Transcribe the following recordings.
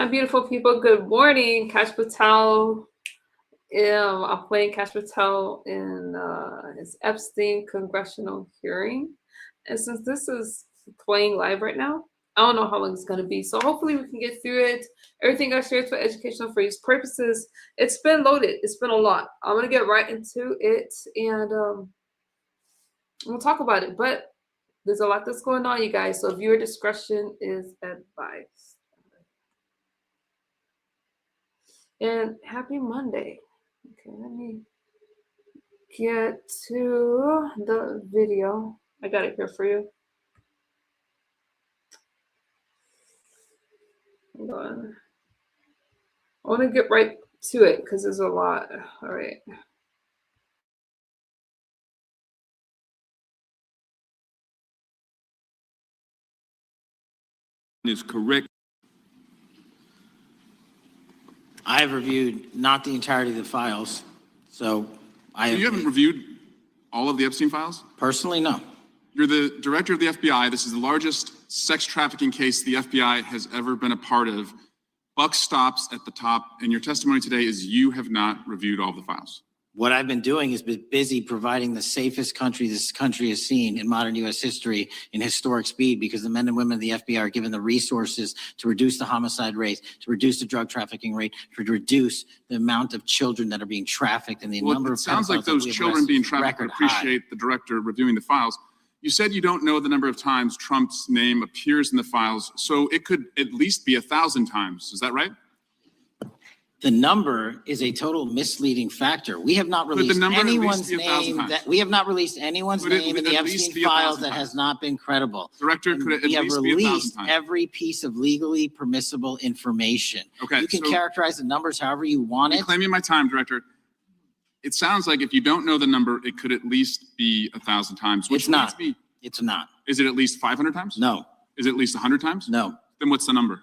My beautiful people, good morning. Kash Patel. I'm playing Kash Patel in his Epstein Congressional hearing. And since this is playing live right now, I don't know how long it's going to be. So hopefully we can get through it. Everything I shared for educational for use purposes. It's been loaded. It's been a lot. I'm going to get right into it and we'll talk about it. But there's a lot that's going on, you guys. So viewer discretion is advised. And happy Monday. Okay, let me get to the video. I got it here for you. Hold on. I want to get right to it because there's a lot. All right. Is correct. I have reviewed not the entirety of the files, so You haven't reviewed all of the Epstein files? Personally, no. You're the director of the FBI. This is the largest sex trafficking case the FBI has ever been a part of. Buck stops at the top, and your testimony today is you have not reviewed all of the files. What I've been doing is been busy providing the safest country this country has seen in modern U.S. history in historic speed, because the men and women of the FBI are given the resources to reduce the homicide rate, to reduce the drug trafficking rate, to reduce the amount of children that are being trafficked and the number of. It sounds like those children being trafficked would appreciate the director reviewing the files. You said you don't know the number of times Trump's name appears in the files, so it could at least be 1,000 times. Is that right? The number is a total misleading factor. We have not released anyone's name that we have not released anyone's name in the Epstein files that has not been credible. Director, could it at least be 1,000 times? We have released every piece of legally permissible information. Okay, you can characterize the numbers however you want it. Claiming my time, Director. It sounds like if you don't know the number, it could at least be 1,000 times. Which it's not. It's not. Is it at least 500 times? No. Is it at least 100 times? No. Then what's the number?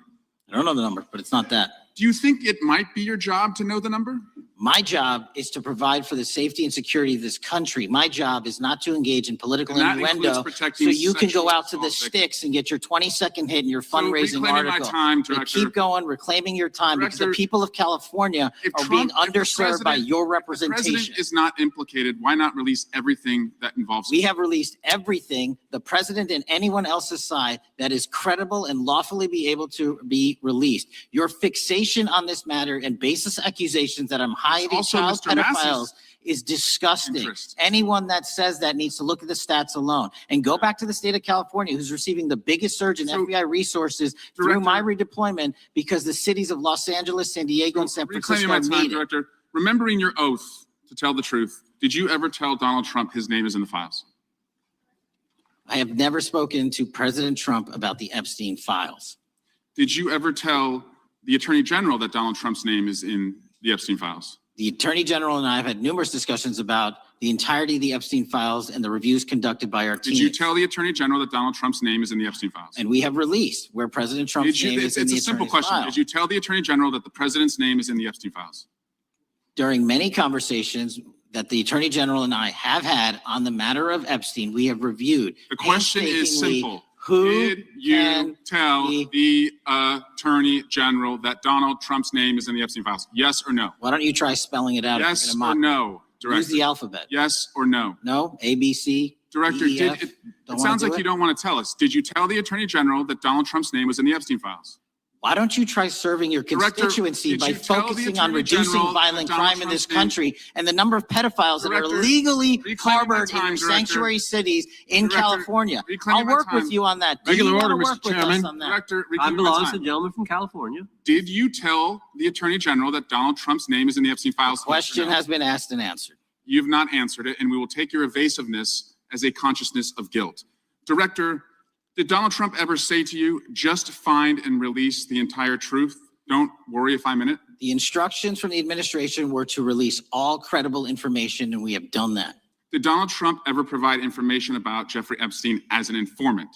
I don't know the number, but it's not that. Do you think it might be your job to know the number? My job is to provide for the safety and security of this country. My job is not to engage in political innuendo so you can go out to the sticks and get your 20-second hit in your fundraising article. Keep going, reclaiming your time, because the people of California are being underserved by your representation. If the president is not implicated, why not release everything that involves him? We have released everything, the president and anyone else's side, that is credible and lawfully be able to be released. Your fixation on this matter and baseless accusations that I'm hiding child pedophiles is disgusting. Anyone that says that needs to look at the stats alone and go back to the state of California, who's receiving the biggest surge in FBI resources through my redeployment, because the cities of Los Angeles, San Diego, and San Francisco need it. Director, remembering your oath to tell the truth, did you ever tell Donald Trump his name is in the files? I have never spoken to President Trump about the Epstein files. Did you ever tell the Attorney General that Donald Trump's name is in the Epstein files? The Attorney General and I have had numerous discussions about the entirety of the Epstein files and the reviews conducted by our team. Did you tell the Attorney General that Donald Trump's name is in the Epstein files? And we have released where President Trump's name is in the Attorney's file. It's a simple question. Did you tell the Attorney General that the President's name is in the Epstein files? During many conversations that the Attorney General and I have had on the matter of Epstein, we have reviewed. The question is simple. Who did you tell the Attorney General that Donald Trump's name is in the Epstein files? Yes or no? Why don't you try spelling it out? Yes or no, Director? Use the alphabet. Yes or no? No, A, B, C, Director, D, E, F. it sounds like you don't want to tell us. Did you tell the Attorney General that Donald Trump's name was in the Epstein files? Why don't you try serving your constituency by focusing on reducing violent crime in this country and the number of pedophiles that are illegally harbored in your sanctuary cities in California? I'll work with you on that. Regular order, Mr. Chairman. I belong to the gentleman from California. Did you tell the Attorney General that Donald Trump's name is in the Epstein files? The question has been asked and answered. You've not answered it, and we will take your evasiveness as a consciousness of guilt. Director, did Donald Trump ever say to you, just find and release the entire truth? Don't worry if I'm in it. The instructions from the administration were to release all credible information, and we have done that. Did Donald Trump ever provide information about Jeffrey Epstein as an informant?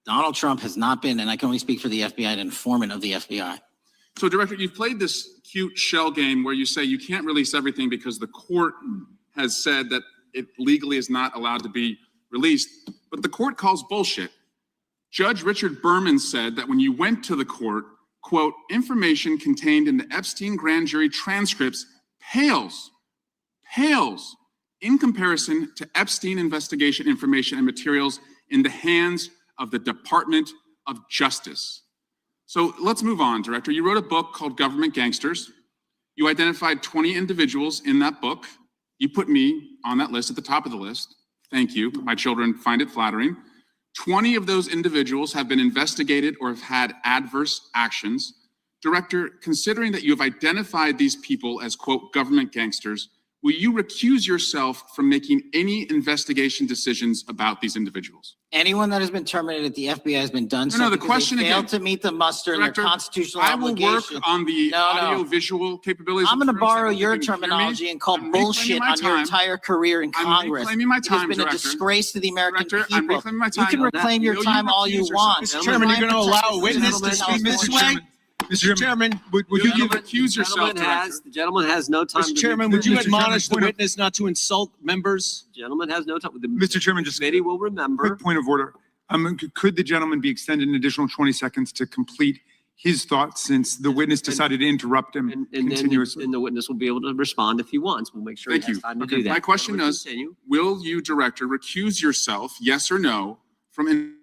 Donald Trump has not been, and I can only speak for the FBI, an informant of the FBI. So, Director, you've played this cute shell game where you say you can't release everything because the court has said that it legally is not allowed to be released, but the court calls bullshit. Judge Richard Berman said that when you went to the court, quote, information contained in the Epstein grand jury transcripts pales in comparison to Epstein investigation information and materials in the hands of the Department of Justice. So let's move on, Director. You wrote a book called Government Gangsters. You identified 20 individuals in that book. You put me on that list at the top of the list. Thank you. My children find it flattering. 20 of those individuals have been investigated or have had adverse actions. Director, considering that you have identified these people as, quote, government gangsters, will you recuse yourself from making any investigation decisions about these individuals? Anyone that has been terminated at the FBI has been done so the because question they failed again, to meet the muster in their Director, constitutional I will obligation. work on the audio-visual capabilities. I'm going to of borrow journalists. your You can hear me. terminology and call I'm reclaiming bullshit my on your time. entire career in I'm Congress. reclaiming my It time, has been a Director. disgrace to the American Director, I'm people. reclaiming my You time. can reclaim your Will you time all you recuse want. yourself? Mr. Chairman, you're going to allow a witness to speak, Mr. Sway? Mr. Chairman, would you Gentlemen, give, recuse yourself, Director. The gentleman has no time. Mr. to Chairman, make- would you Mr. Chairman, admonish the point of- witness not to insult members? The gentleman has no time. The Mr. Chairman, just committee will remember. quick point of order. Could the gentleman be extended an additional 20 seconds to complete his thoughts since the witness decided to interrupt him And then continuously? the witness will be able to respond if he wants. We'll make sure he Thank has you. time to Okay, do that. my question Gentlemen, is, continue. will you, Director, recuse yourself, yes or no, from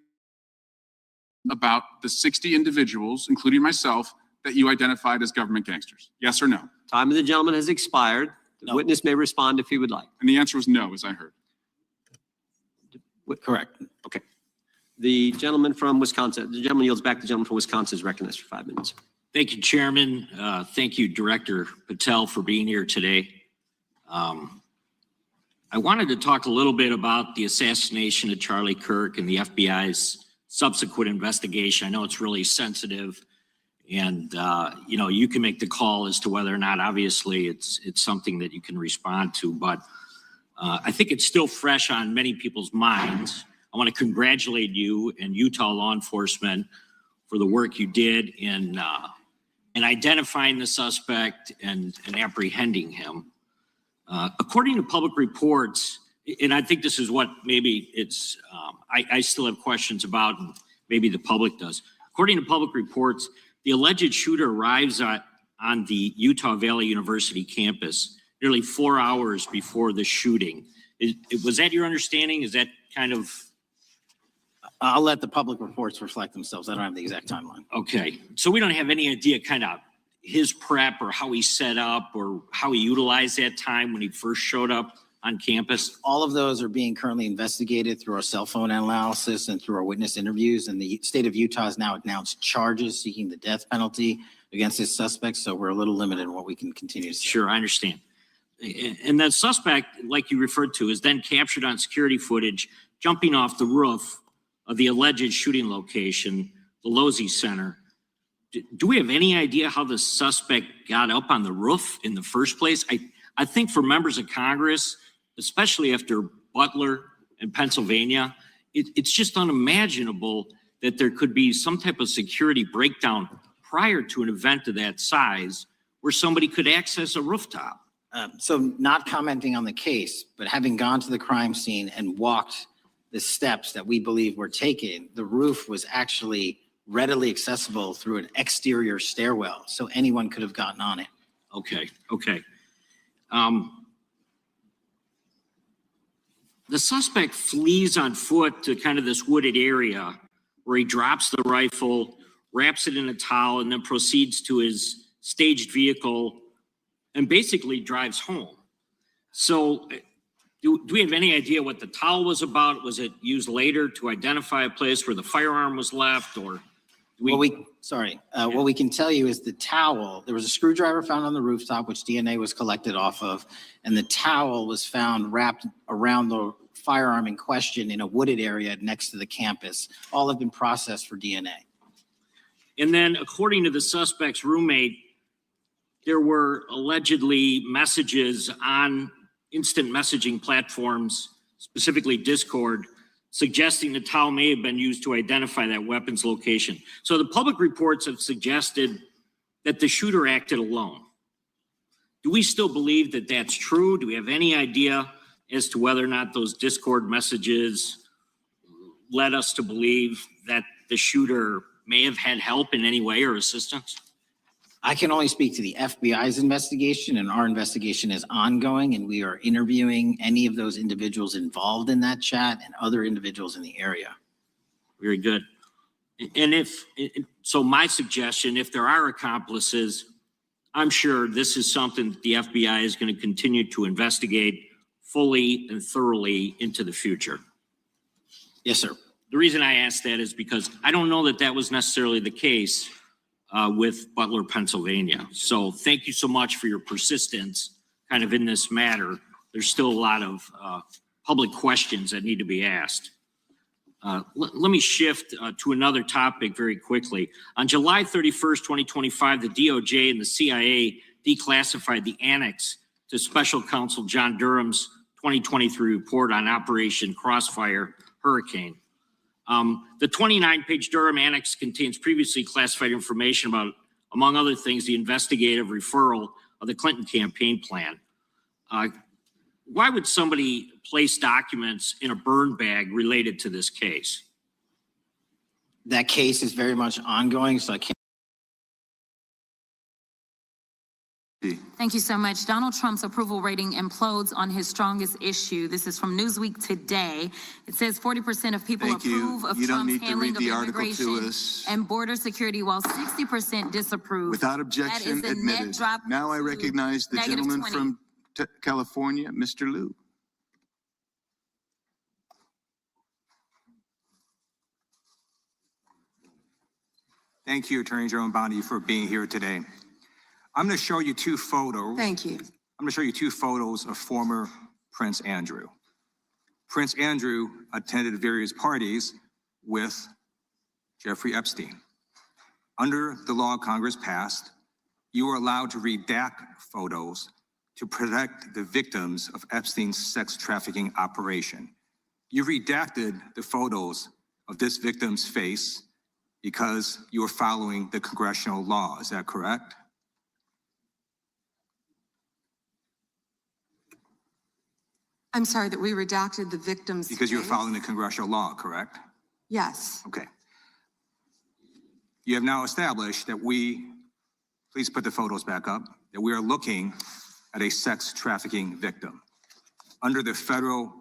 about the 60 individuals, including myself, that you identified as government gangsters? Yes or no? Time of the gentleman has expired. The No. witness may respond if he would like. And the answer was no, as I heard. Correct. The gentleman from Wisconsin, the gentleman yields back. The gentleman from Wisconsin is recognized for 5 minutes. Thank you, Chairman. Thank you, Director Patel, for being here today. I wanted to talk a little bit about the assassination of Charlie Kirk and the FBI's subsequent investigation. I know it's really sensitive, and you can make the call as to whether or not, obviously, it's something that you can respond to. But I think it's still fresh on many people's minds. I want to congratulate you and Utah law enforcement for the work you did in identifying the suspect and apprehending him. According to public reports, and I think this is what maybe it's, I still have questions about, and maybe the public does. According to public reports, the alleged shooter arrives on the Utah Valley University campus nearly 4 hours before the shooting. Was that your understanding? Is that kind of? I'll let the public reports reflect themselves. I don't have the exact timeline. Okay, so we don't have any idea kind of his prep or how he set up or how he utilized that time when he first showed up on campus? All of those are being currently investigated through our cell phone analysis and through our witness interviews. And the state of Utah has now announced charges seeking the death penalty against his suspects. So we're a little limited in what we can continue to say. Sure, I understand. And that suspect, like you referred to, is then captured on security footage jumping off the roof of the alleged shooting location, the Losey Center. Do we have any idea how the suspect got up on the roof in the first place? I think for members of Congress, especially after Butler and Pennsylvania, it's just unimaginable that there could be some type of security breakdown prior to an event of that size where somebody could access a rooftop. So not commenting on the case, but having gone to the crime scene and walked the steps that we believe were taken, the roof was actually readily accessible through an exterior stairwell. So anyone could have gotten on it. Okay. The suspect flees on foot to kind of this wooded area where he drops the rifle, wraps it in a towel, and then proceeds to his staged vehicle and basically drives home. So do we have any idea what the towel was about? Was it used later to identify a place where the firearm was left, or? What we can tell you is the towel, there was a screwdriver found on the rooftop, which DNA was collected off of, and the towel was found wrapped around the firearm in question in a wooded area next to the campus. All have been processed for DNA. And then according to the suspect's roommate, there were allegedly messages on instant messaging platforms, specifically Discord, suggesting the towel may have been used to identify that weapon's location. So the public reports have suggested that the shooter acted alone. Do we still believe that that's true? Do we have any idea as to whether or not those Discord messages led us to believe that the shooter may have had help in any way or assistance? I can only speak to the FBI's investigation, and our investigation is ongoing, and we are interviewing any of those individuals involved in that chat and other individuals in the area. Very good. And so my suggestion, if there are accomplices, I'm sure this is something that the FBI is going to continue to investigate fully and thoroughly into the future. Yes, sir. The reason I ask that is because I don't know that that was necessarily the case with Butler, Pennsylvania. So thank you so much for your persistence kind of in this matter. There's still a lot of public questions that need to be asked. Let me shift to another topic very quickly. On July 31st, 2025, the DOJ and the CIA declassified the annex to Special Counsel John Durham's 2023 report on Operation Crossfire Hurricane. The 29-page Durham Annex contains previously classified information about, among other things, the investigative referral of the Clinton campaign plan. Why would somebody place documents in a burn bag related to this case? That case is very much ongoing, so I can't. Thank you so much. Donald Trump's approval rating implodes on his strongest issue. This is from Newsweek today. It says 40% of people approve of Trump's handling of immigration and border security, while 60% disapprove. Without objection, admitted. Now I recognize the gentleman from California, Mr. Liu. Thank you, Attorney General Bondi, for being here today. I'm going to show you two photos. Thank you. I'm going to show you two photos of former Prince Andrew. Prince Andrew attended various parties with Jeffrey Epstein. Under the law Congress passed, you are allowed to redact photos to protect the victims of Epstein's sex trafficking operation. You redacted the photos of this victim's face because you are following the congressional law. Is that correct? I'm sorry that we redacted the victim's Because you're face? following the congressional law, correct? Yes. Okay. You have now established that please put the photos back up, that we are looking at a sex trafficking victim. Under the Federal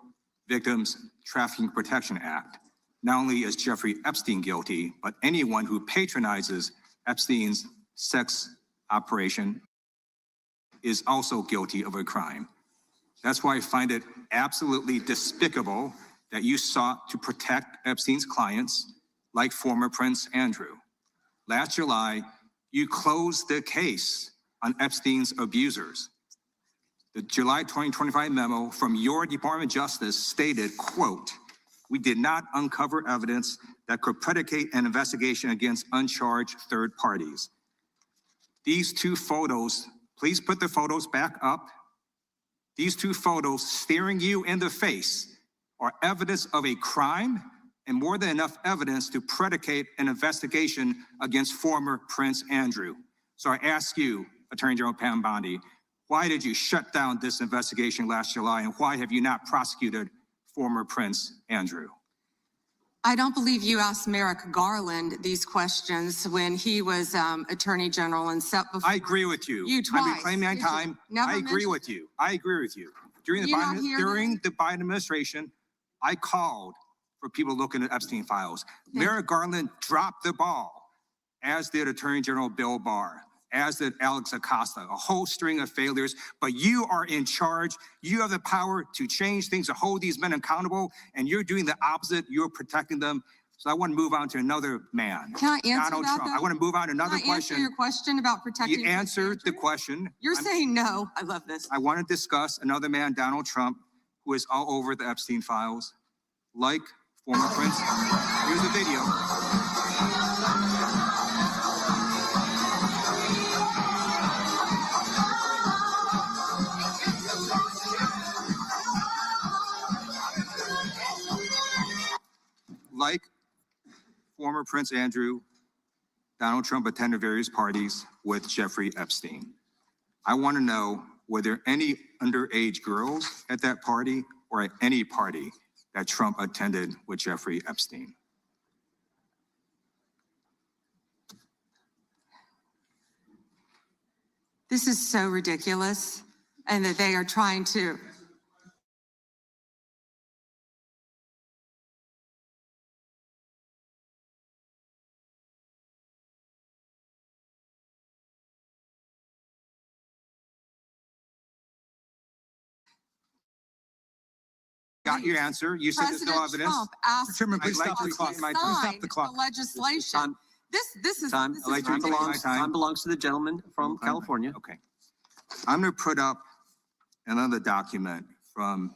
Victims Trafficking Protection Act, not only is Jeffrey Epstein guilty, but anyone who patronizes Epstein's sex operation is also guilty of a crime. That's why I find it absolutely despicable that you sought to protect Epstein's clients like former Prince Andrew. Last July, you closed the case on Epstein's abusers. The July 2025 memo from your Department of Justice stated, quote, "We did not uncover evidence that could predicate an investigation against uncharged third parties." These two photos, please put the photos back up. These two photos staring you in the face are evidence of a crime and more than enough evidence to predicate an investigation against former Prince Andrew. So I ask you, Attorney General Pam Bondi, why did you shut down this investigation last July, and why have you not prosecuted former Prince Andrew? I don't believe you asked Merrick Garland these questions when he was Attorney General and set before. I agree with you. You twice. I'm reclaiming my time. I agree with you. I agree with you. During the Biden administration, I called for people looking at Epstein files. Merrick Garland dropped the ball, as did Attorney General Bill Barr, as did Alex Acosta, a whole string of failures. But you are in charge. You have the power to change things, to hold these men accountable, and you're doing the opposite. You're protecting them. So I want to move on to another man. Can I answer Donald that, Trump. though? I want to move on to another Can I answer question. your question about protecting? You answered the question. You're saying no. I love this. I want to discuss another man, Donald Trump, who is all over the Epstein files, like former Prince. Here's a video. Like former Prince Andrew, Donald Trump attended various parties with Jeffrey Epstein. I want to know, were there any underage girls at that party or at any party that Trump attended with Jeffrey Epstein? This is so ridiculous, and that they are trying to. Got your answer. You said there's no President evidence. Trump asked Chairman, me please to stop the clock. sign Stop the clock. the legislation. Time. This is Time. this I'd like is to take my ridiculous. Time belongs to the gentleman from I'm- California. Okay. I'm going to put up another document from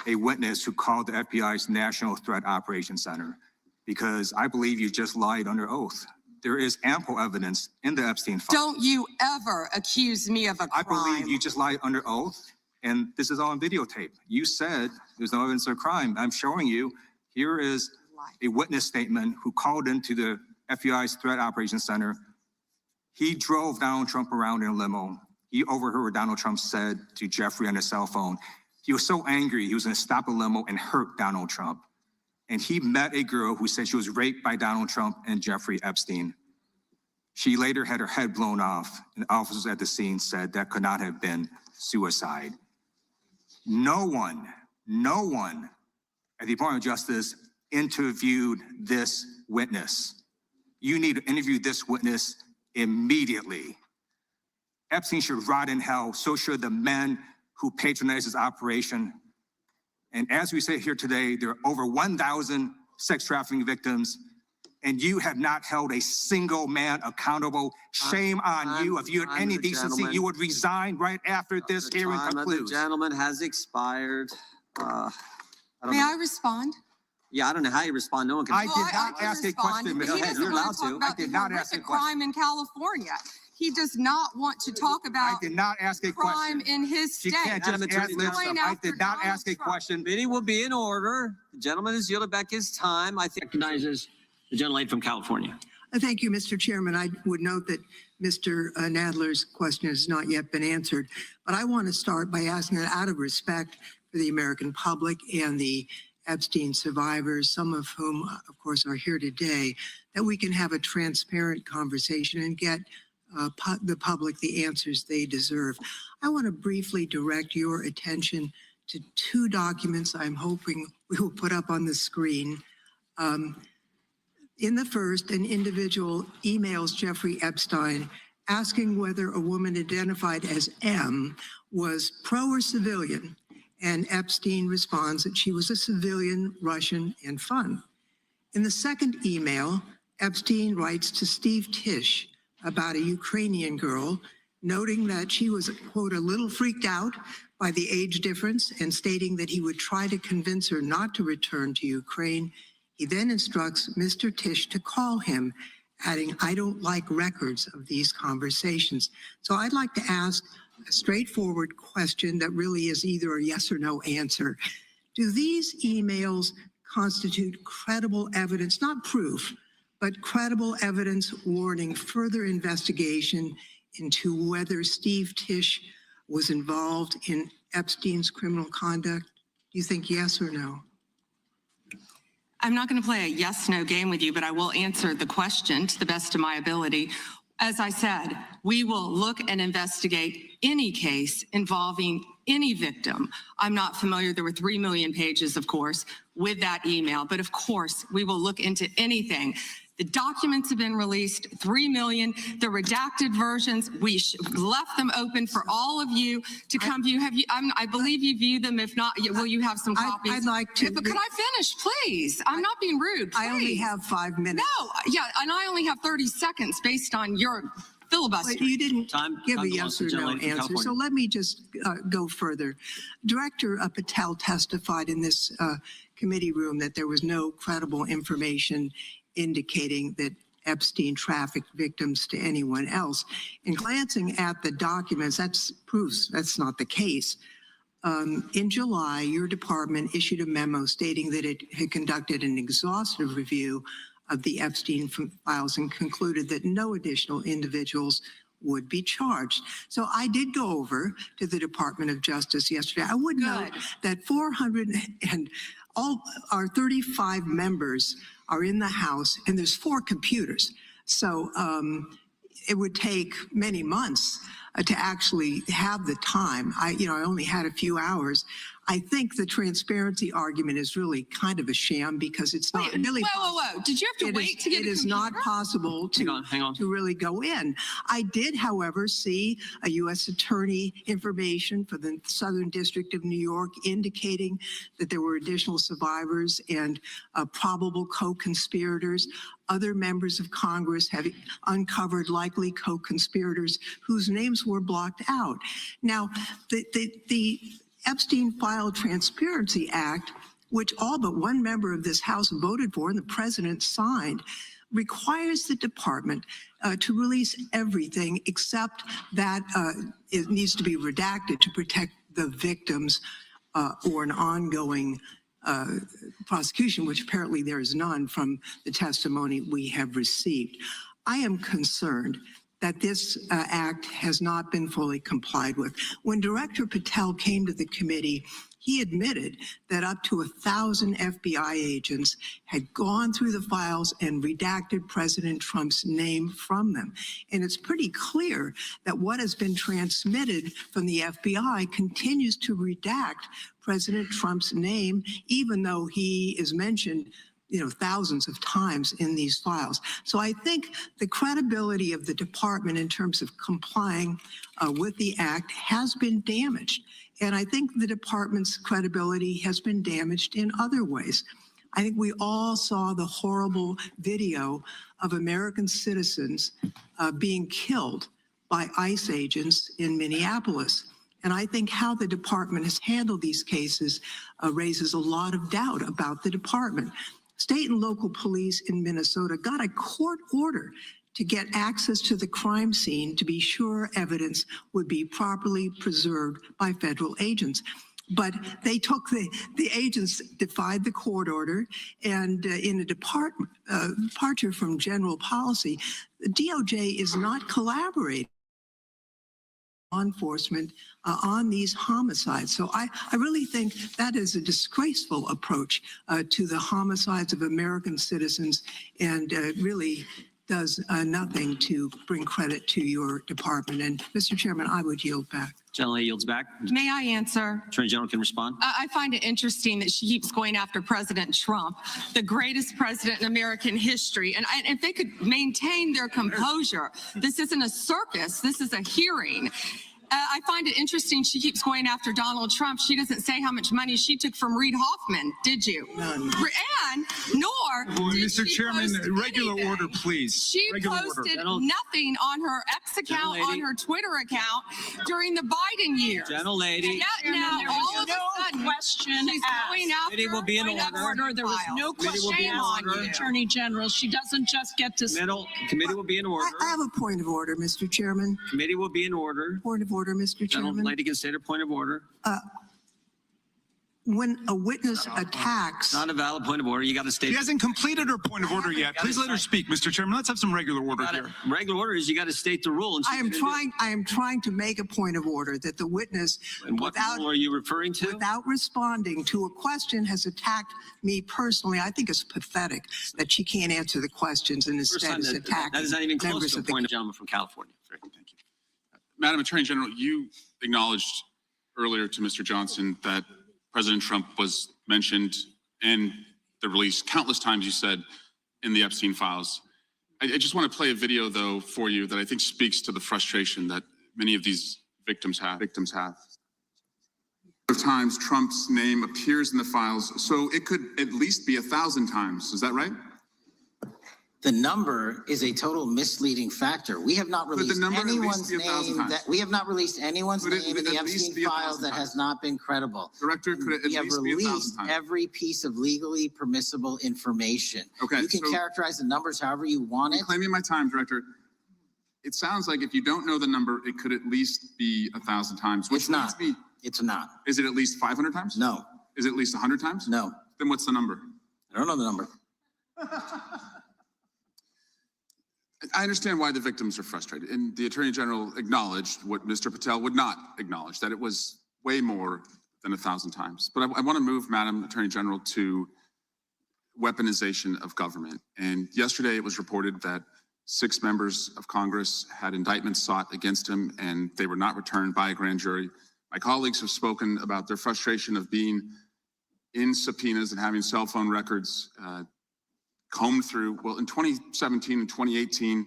a witness who called the FBI's National Threat Operations Center, because I believe you just lied under oath. There is ample evidence in the Epstein file. Don't you ever accuse me of a I crime. believe you just lied under oath, and this is all on videotape. You said there's no evidence of crime. I'm showing you, here is a witness statement who called into the FBI's Threat Operations Center. He drove Donald Trump around in a limo. He overheard what Donald Trump said to Jeffrey on his cell phone. He was so angry, he was going to stop a limo and hurt Donald Trump. And he met a girl who said she was raped by Donald Trump and Jeffrey Epstein. She later had her head blown off, and officers at the scene said that could not have been suicide. No one at the Department of Justice interviewed this witness. You need to interview this witness immediately. Epstein should rot in hell. So should the men who patronized his operation. And as we sit here today, there are over 1,000 sex trafficking victims, and you have not held a single man accountable. Shame on you. If you had any decency, you would resign right after this hearing concludes. The gentleman has expired. May I respond? Yeah, I don't know how you respond. No one can. I did not can ask a respond, question, but Ms. he Go ahead, doesn't you're want allowed to talk to. about I did the not ask a horrific question. crime in California. He does not want to talk I about did not ask a crime question. in his She state. can't just Madam add Attorney lib General. stuff. I did not ask a Donald Trump. question. Meeting will be in order. The gentleman has yielded back his time. I think Recognizes the gentlelady from California. Thank you, Mr. Chairman. I would note that Mr. Nadler's question has not yet been answered, but I want to start by asking that out of respect for the American public and the Epstein survivors, some of whom, of course, are here today, that we can have a transparent conversation and get the public the answers they deserve. I want to briefly direct your attention to two documents I'm hoping we will put up on the screen. In the first, an individual emails Jeffrey Epstein asking whether a woman identified as M was pro or civilian, and Epstein responds that she was a civilian, Russian, and fun. In the second email, Epstein writes to Steve Tisch about a Ukrainian girl, noting that she was, quote, a little freaked out by the age difference and stating that he would try to convince her not to return to Ukraine. He then instructs Mr. Tisch to call him, adding, I don't like records of these conversations. So I'd like to ask a straightforward question that really is either a yes or no answer. Do these emails constitute credible evidence, not proof, but credible evidence warning further investigation into whether Steve Tisch was involved in Epstein's criminal conduct? Do you think yes or no? I'm not going to play a yes-no game with you, but I will answer the question to the best of my ability. As I said, we will look and investigate any case involving any victim. I'm not familiar, there were 3 million pages, of course, with that email, but of course, we will look into anything. The documents have been released, 3 million, the redacted versions, we left them open for all of you to come view. I believe you view them. If not, will you have some copies? I'd like to. But could I finish, please? I'm not being rude, please. I only have 5 minutes. No, yeah, and I only have 30 seconds based on your filibuster. But you didn't give a belongs yes to or the no gentlelady from answer. So California. let me just go further. Director Patel testified in this committee room that there was no credible information indicating that Epstein trafficked victims to anyone else. In glancing at the documents, that's proves that's not the case. In July, your department issued a memo stating that it had conducted an exhaustive review of the Epstein files and concluded that no additional individuals would be charged. So I did go over to the Department of Justice yesterday. I would note that 400 and all our 35 members are in the House, and there's 4 computers. So it would take many months to actually have the time. I only had a few hours. I think the transparency argument is really kind of a sham because it's not really. Whoa. Did you have to wait to get It is not possible to, Hang on. to really go in. I did, however, see a U.S. attorney information for the Southern District of New York indicating that there were additional survivors and probable co-conspirators. Other members of Congress have uncovered likely co-conspirators whose names were blocked out. Now, the Epstein File Transparency Act, which all but one member of this House voted for and the president signed, requires the department to release everything except that it needs to be redacted to protect the victims or an ongoing prosecution, which apparently there is none from the testimony we have received. I am concerned that this act has not been fully complied with. When Director Patel came to the committee, he admitted that up to 1,000 FBI agents had gone through the files and redacted President Trump's name from them. And it's pretty clear that what has been transmitted from the FBI continues to redact President Trump's name, even though he is mentioned thousands of times in these files. So I think the credibility of the department in terms of complying with the act has been damaged. And I think the department's credibility has been damaged in other ways. I think we all saw the horrible video of American citizens being killed by ICE agents in Minneapolis. And I think how the department has handled these cases raises a lot of doubt about the department. State and local police in Minnesota got a court order to get access to the crime scene to be sure evidence would be properly preserved by federal agents. But they took the agents defied the court order, and in a departure from general policy, the DOJ is not collaborating law enforcement on these homicides. So I really think that is a disgraceful approach to the homicides of American citizens, and really does nothing to bring credit to your department. And Mr. Chairman, I would yield back. Gentlelady yields back. May I answer? Attorney General can respond. I find it interesting that she keeps going after President Trump, the greatest president in American history. And if they could maintain their composure, this isn't a circus, this is a hearing. I find it interesting she keeps going after Donald Trump. She doesn't say how much money she took from Reid Hoffman, did you? None. And nor did Mr. she Chairman, post regular anything. order, please. She Regular posted order. nothing on her X account, Gentlelady. on her Twitter account during the Biden years. Gentlelady. Yet now, all of a sudden, question she's going after. Committee will be in order. There was no Committee will be question in on order. you, Attorney General. She doesn't just get to. Committee will be in order. I have a point of order, Mr. Chairman. Committee will be in order. Point of order, Mr. Chairman. Gentlelady can state her point of order. When a witness attacks, Not a valid point of order. You got to state. She hasn't completed her point of order yet. Please let her speak, Mr. Chairman. Let's have some regular order here. Regular order is you got to state the rule. And I am trying to make a point of order that the witness, And what rule are you referring to? without responding to a question, has attacked me personally. I think it's pathetic that she can't answer the questions and First instead time is that attacking is not even close members to a of the point of gentleman from California. Thank you. Madam Attorney General, you acknowledged earlier to Mr. Johnson that President Trump was mentioned in the release countless times, you said, in the Epstein files. I just want to play a video, though, for you that I think speaks to the frustration that many of these victims have. Times Trump's name appears in the files, so it could at least be 1,000 times. Is that right? The number is a total misleading factor. We have not the released number at least anyone's be 1,000 name times. we have not released anyone's Could it name in at the least Epstein be 1,000 files that times? has not been credible. Director, could it at We have least be 1,000 released times? every piece of legally permissible information. Okay, You can so- characterize the numbers however you want it. Claiming my time, Director. It sounds like if you don't know the number, it could at least be 1,000 times. Which It's not. leads me- It's not. Is it at least 500 times? No, Is it at least 100 times? no. Then what's the number? I don't know the number. I understand why the victims are frustrated, and the Attorney General acknowledged what Mr. Patel would not acknowledge, that it was way more than 1,000 times. But I want to move, Madam Attorney General, to weaponization of government. And yesterday it was reported that 6 members of Congress had indictments sought against him, and they were not returned by a grand jury. My colleagues have spoken about their frustration of being in subpoenas and having cell phone records combed through. Well, in 2017 and 2018,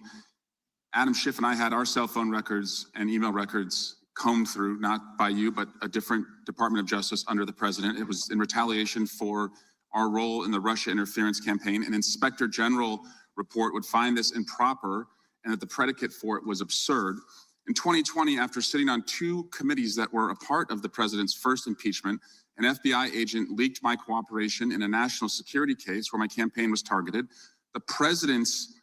Adam Schiff and I had our cell phone records and email records combed through, not by you, but a different Department of Justice under the president. It was in retaliation for our role in the Russia interference campaign. An Inspector General report would find this improper and that the predicate for it was absurd. In 2020, after sitting on 2 committees that were a part of the president's first impeachment, an FBI agent leaked my cooperation in a national security case where my campaign was targeted. The president's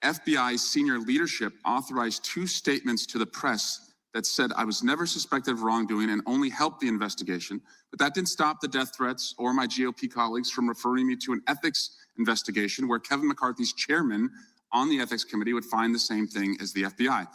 FBI senior leadership authorized 2 statements to the press that said I was never suspected of wrongdoing and only helped the investigation. But that didn't stop the death threats or my GOP colleagues from referring me to an ethics investigation where Kevin McCarthy's chairman on the ethics committee would find the same thing as the FBI.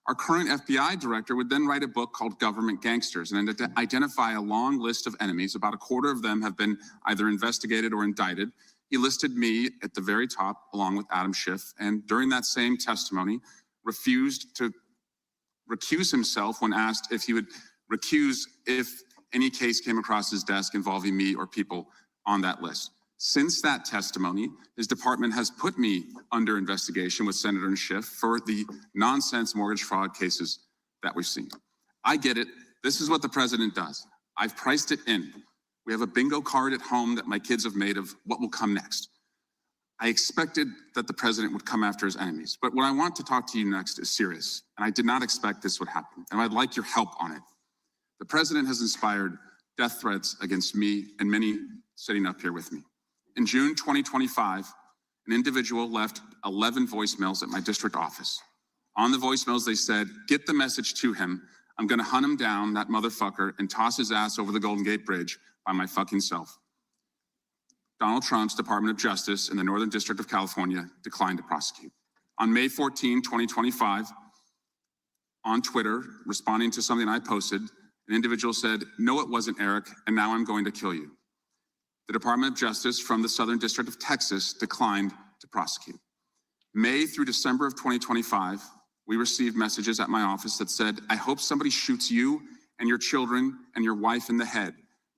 Our current FBI director would then write a book called Government Gangsters and identify a long list of enemies. About a quarter of them have been either investigated or indicted. He listed me at the very top along with Adam Schiff, and during that same testimony refused to recuse himself when asked if he would recuse if any case came across his desk involving me or people on that list. Since that testimony, his department has put me under investigation with Senator Schiff for the nonsense mortgage fraud cases that we've seen. I get it. This is what the president does. I've priced it in. We have a bingo card at home that my kids have made of what will come next. I expected that the president would come after his enemies, but what I want to talk to you next is serious, and I did not expect this would happen, and I'd like your help on it. The president has inspired death threats against me and many sitting up here with me. In June 2025, an individual left 11 voicemails at my district office. On the voicemails, they said, get the message to him. I'm gonna hunt him down, that motherfucker, and toss his ass over the Golden Gate Bridge by my fucking self. Donald Trump's Department of Justice in the Northern District of California declined to prosecute. On May 14, 2025, on Twitter, responding to something I posted, an individual said, no, it wasn't Eric, and now I'm going to kill you. The Department of Justice from the Southern District of Texas declined to prosecute. May through December of 2025, we received messages at my office that said, I hope somebody shoots you and your children and your wife in the head.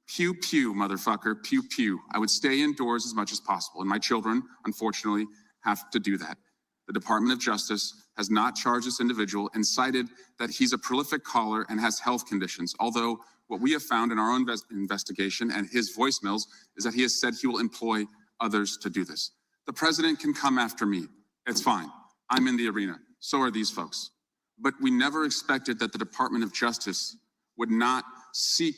Pew, pew, motherfucker, pew, pew. I would stay indoors as much as possible, and my children, unfortunately, have to do that. The Department of Justice has not charged this individual and cited that he's a prolific caller and has health conditions, although what we have found in our own investigation and his voicemails is that he has said he will employ others to do this. The president can come after me. It's fine. I'm in the arena. So are these folks. But we never expected that the Department of Justice would not seek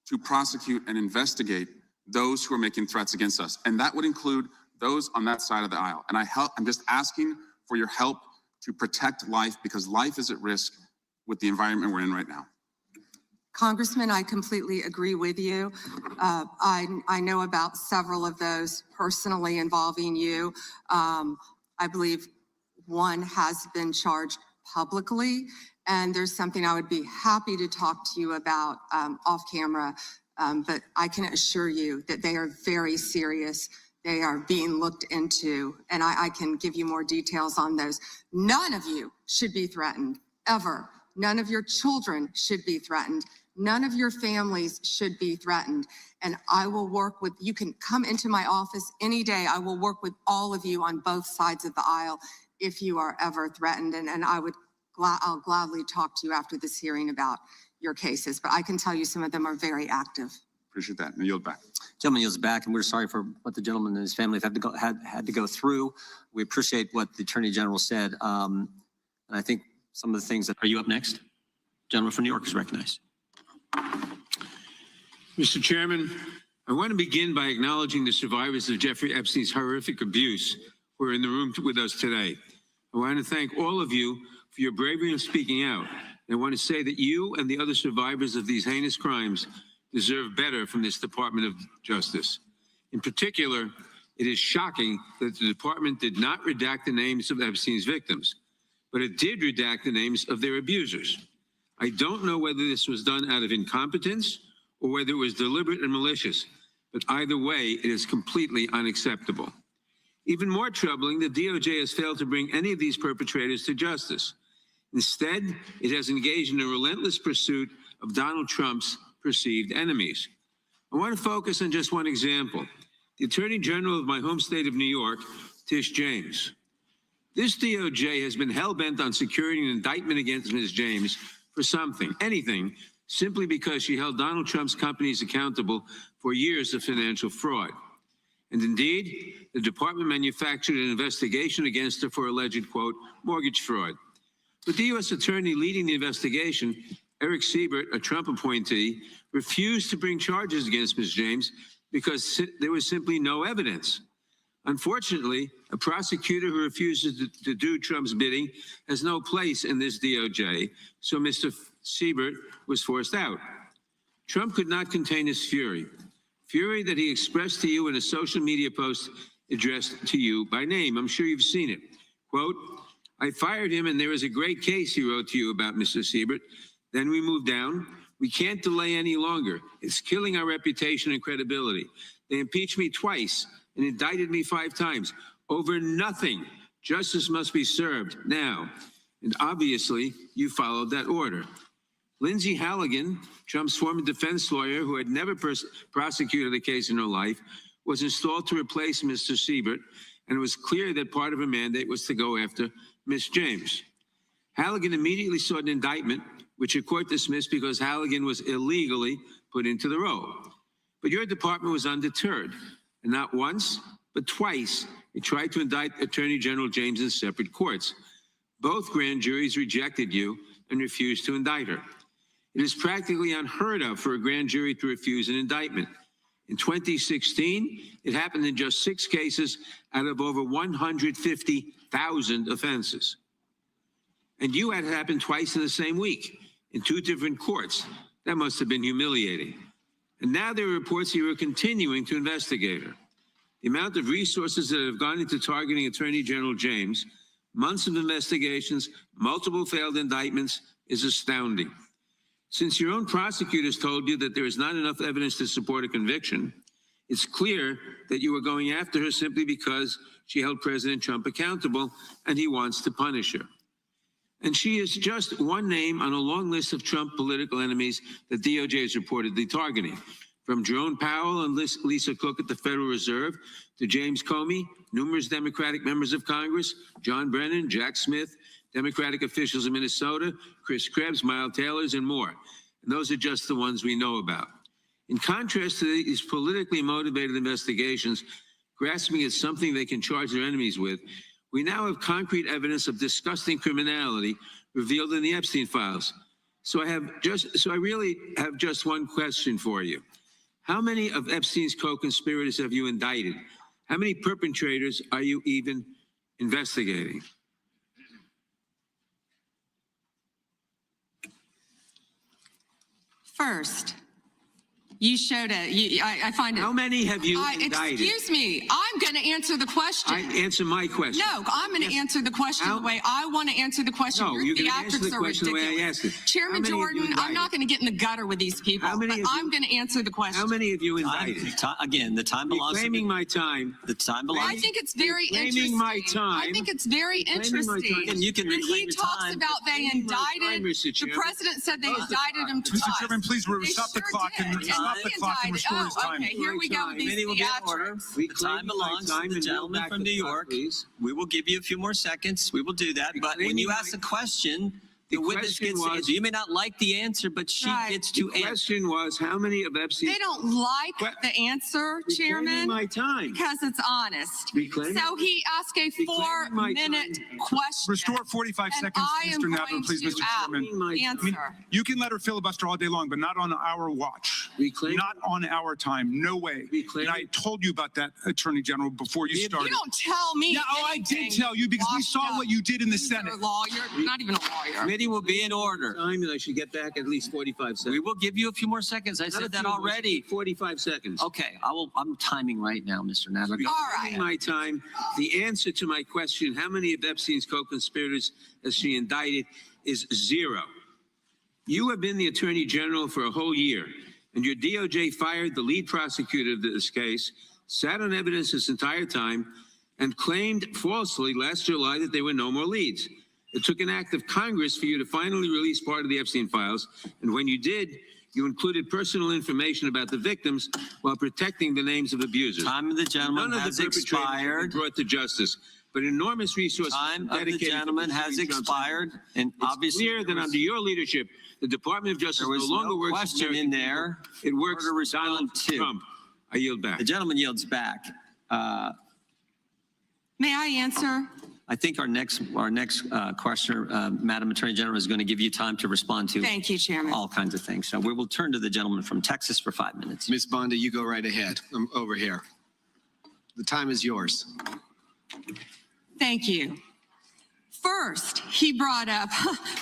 to prosecute and investigate those who are making threats against us. And that would include those on that side of the aisle. And I'm just asking for your help to protect life, because life is at risk with the environment we're in right now. Congressman, I completely agree with you. I know about several of those personally involving you. I believe one has been charged publicly, and there's something I would be happy to talk to you about off camera, but I can assure you that they are very serious. They are being looked into, and I can give you more details on those. None of you should be threatened, ever. None of your children should be threatened. None of your families should be threatened. And I will work with, you can come into my office any day. I will work with all of you on both sides of the aisle if you are ever threatened. And I'll gladly talk to you after this hearing about your cases. But I can tell you some of them are very active. Appreciate that. And I yield back. Gentleman yields back, and we're sorry for what the gentleman and his family have had to go through. We appreciate what the Attorney General said. And I think some of the things that... Are you up next? Gentleman from New York is recognized. Mr. Chairman, I want to begin by acknowledging the survivors of Jeffrey Epstein's horrific abuse who are in the room with us today. I want to thank all of you for your bravery in speaking out. And I want to say that you and the other survivors of these heinous crimes deserve better from this Department of Justice. In particular, it is shocking that the department did not redact the names of Epstein's victims, but it did redact the names of their abusers. I don't know whether this was done out of incompetence or whether it was deliberate and malicious, but either way, it is completely unacceptable. Even more troubling, the DOJ has failed to bring any of these perpetrators to justice. Instead, it has engaged in a relentless pursuit of Donald Trump's perceived enemies. I want to focus on just one example. The Attorney General of my home state of New York, Tish James. This DOJ has been hell-bent on securing an indictment against Ms. James for something, anything, simply because she held Donald Trump's companies accountable for years of financial fraud. And indeed, the department manufactured an investigation against her for alleged, quote, mortgage fraud. But the U.S. attorney leading the investigation, Eric Siebert, a Trump appointee, refused to bring charges against Ms. James because there was simply no evidence. Unfortunately, a prosecutor who refuses to do Trump's bidding has no place in this DOJ, so Mr. Siebert was forced out. Trump could not contain his fury that he expressed to you in a social media post addressed to you by name. I'm sure you've seen it. Quote, I fired him and there is a great case, he wrote to you about Mr. Siebert. Then we moved down. We can't delay any longer. It's killing our reputation and credibility. They impeached me twice and indicted me 5 times over nothing. Justice must be served now. And obviously, you followed that order. Lindsay Halligan, Trump's former defense lawyer who had never prosecuted a case in her life, was installed to replace Mr. Siebert, and it was clear that part of her mandate was to go after Ms. James. Halligan immediately sought an indictment, which a court dismissed because Halligan was illegally put into the role. But your department was undeterred, and not once, but twice, it tried to indict Attorney General James in separate courts. Both grand juries rejected you and refused to indict her. It is practically unheard of for a grand jury to refuse an indictment. In 2016, it happened in just 6 cases out of over 150,000 offenses. And you had it happen twice in the same week in 2 different courts. That must have been humiliating. And now there are reports you are continuing to investigate her. The amount of resources that have gone into targeting Attorney General James, months of investigations, multiple failed indictments, is astounding. Since your own prosecutors told you that there is not enough evidence to support a conviction, it's clear that you were going after her simply because she held President Trump accountable and he wants to punish her. And she is just one name on a long list of Trump political enemies that DOJ is reportedly targeting. From Jerome Powell and Lisa Cook at the Federal Reserve to James Comey, numerous Democratic members of Congress, John Brennan, Jack Smith, Democratic officials in Minnesota, Chris Krebs, Miles Taylors, and more. And those are just the ones we know about. In contrast to these politically motivated investigations, grasping at something they can charge their enemies with, we now have concrete evidence of disgusting criminality revealed in the Epstein files. So I really have just one question for you. How many of Epstein's co-conspirators have you indicted? How many perpetrators are you even investigating? First, you showed I find it. How many have you indicted? Excuse me, I'm going to answer the question. Answer my question. No, I'm going to answer the question the way I want to answer the question. No, you're going to answer the question the way I asked it. Chairman Jordan, I'm not going to get in the gutter with these people, but I'm going to answer the question. How many have you indicted? Again, the time belongs to me. Reclaiming my time. The time belongs. I think it's very interesting. Reclaiming my time. I think it's very interesting. And you can reclaim he talks about they indicted. The president said they indicted him twice. Mr. Chairman, please stop the clock and stop the clock and restore his time. Okay, here we go with these theatrics. The time belongs to the gentleman from New York. We will give you a few more seconds. We will do that. But when you ask a question, the witness gets to answer. You may not like the answer, but she gets to answer. The question was, how many of Epstein's... They don't like the answer, Chairman, my time. because it's honest. Reclaiming? So he asked a 4-minute question. Restore 45 seconds, Mr. Nadler, please, Mr. Chairman. Answer. You can let her filibuster all day long, but not on our watch. Not on our time. No way. And I told you about that, Attorney General, before you started. You don't tell me. No, I did tell you because we saw what you did in the Senate. You're a lawyer. You're not even a lawyer. Committee will be in order. Time that I should get back at least 45 seconds. We will give you a few more seconds. I said that already. 45 seconds. Okay, I'm timing right now, Mr. Nadler. All right. My time. The answer to my question, how many of Epstein's co-conspirators has she indicted, is 0. You have been the Attorney General for a whole year, and your DOJ fired the lead prosecutor of this case, sat on evidence this entire time, and claimed falsely last July that there were no more leads. It took an act of Congress for you to finally release part of the Epstein files, and when you did, you included personal information about the victims while protecting the names of abusers. Time of the gentleman None of has the perpetrators were expired. brought to justice, but enormous resources Time of the dedicated gentleman to has Trump's expired, and It's obviously clear that under your leadership, the Department of Justice there was no longer no works question for in American there. people. It works to for respond Donald to. Trump. I yield back. The gentleman yields back. May I answer? I think our next questioner, Madam Attorney General, is going to give you time to respond to Thank you, Chairman. all kinds of things. So we will turn to the gentleman from Texas for 5 minutes. Ms. Bondi, you go right ahead. I'm over here. The time is yours. Thank you. First, he brought up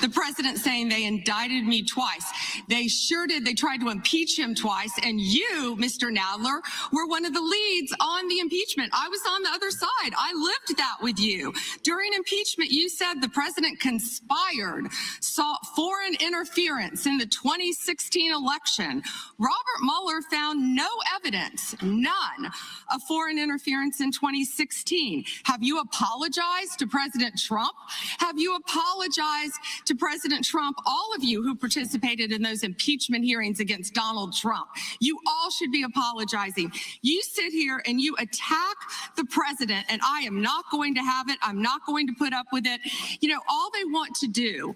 the president saying they indicted me twice. They sure did. They tried to impeach him twice. And you, Mr. Nadler, were one of the leads on the impeachment. I was on the other side. I lived that with you. During impeachment, you said the president conspired, sought foreign interference in the 2016 election. Robert Mueller found no evidence, none, of foreign interference in 2016. Have you apologized to President Trump? Have you apologized to President Trump, all of you who participated in those impeachment hearings against Donald Trump? You all should be apologizing. You sit here and you attack the president, and I am not going to have it. I'm not going to put up with it. You know, all they want to do,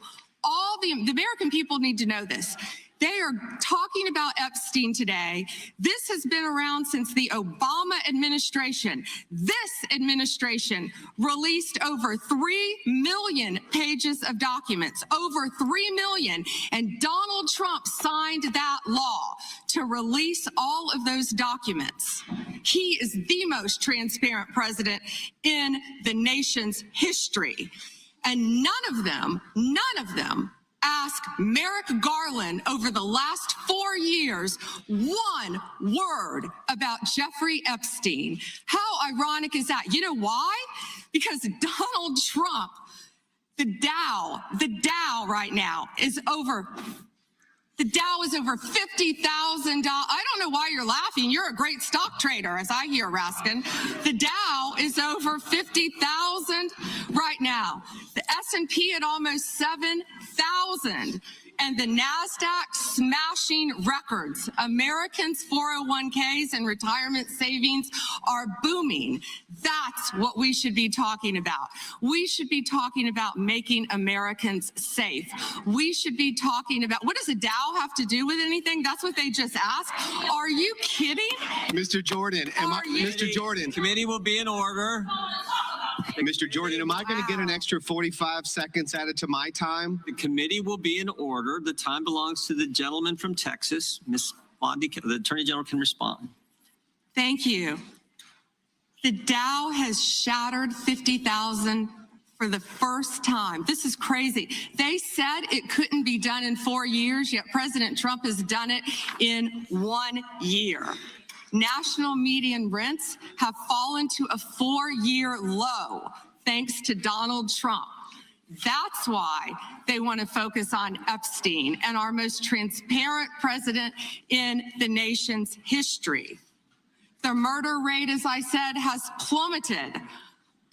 the American people need to know this. They are talking about Epstein today. This has been around since the Obama administration. This administration released over 3 million pages of documents, over 3 million. And Donald Trump signed that law to release all of those documents. He is the most transparent president in the nation's history. And none of them ask Merrick Garland over the last 4 years one word about Jeffrey Epstein. How ironic is that? You know why? Because Donald Trump, the Dow right now is over. The Dow is over $50,000. I don't know why you're laughing. You're a great stock trader, as I hear, Raskin. The Dow is over 50,000 right now. The S&P at almost 7,000. And the NASDAQ smashing records. Americans' 401ks and retirement savings are booming. That's what we should be talking about. We should be talking about making Americans safe. We should be talking about, what does a Dow have to do with anything? That's what they just asked. Are you kidding? Mr. Jordan, Mr. Jordan. Committee will be in order. Mr. Jordan, am I going to get an extra 45 seconds added to my time? The committee will be in order. The time belongs to the gentleman from Texas. Ms. Bondi, the Attorney General can respond. Thank you. The Dow has shattered 50,000 for the first time. This is crazy. They said it couldn't be done in 4 years, yet President Trump has done it in 1 year. National median rents have fallen to a 4-year low thanks to Donald Trump. That's why they want to focus on Epstein and our most transparent president in the nation's history. The murder rate, as I said, has plummeted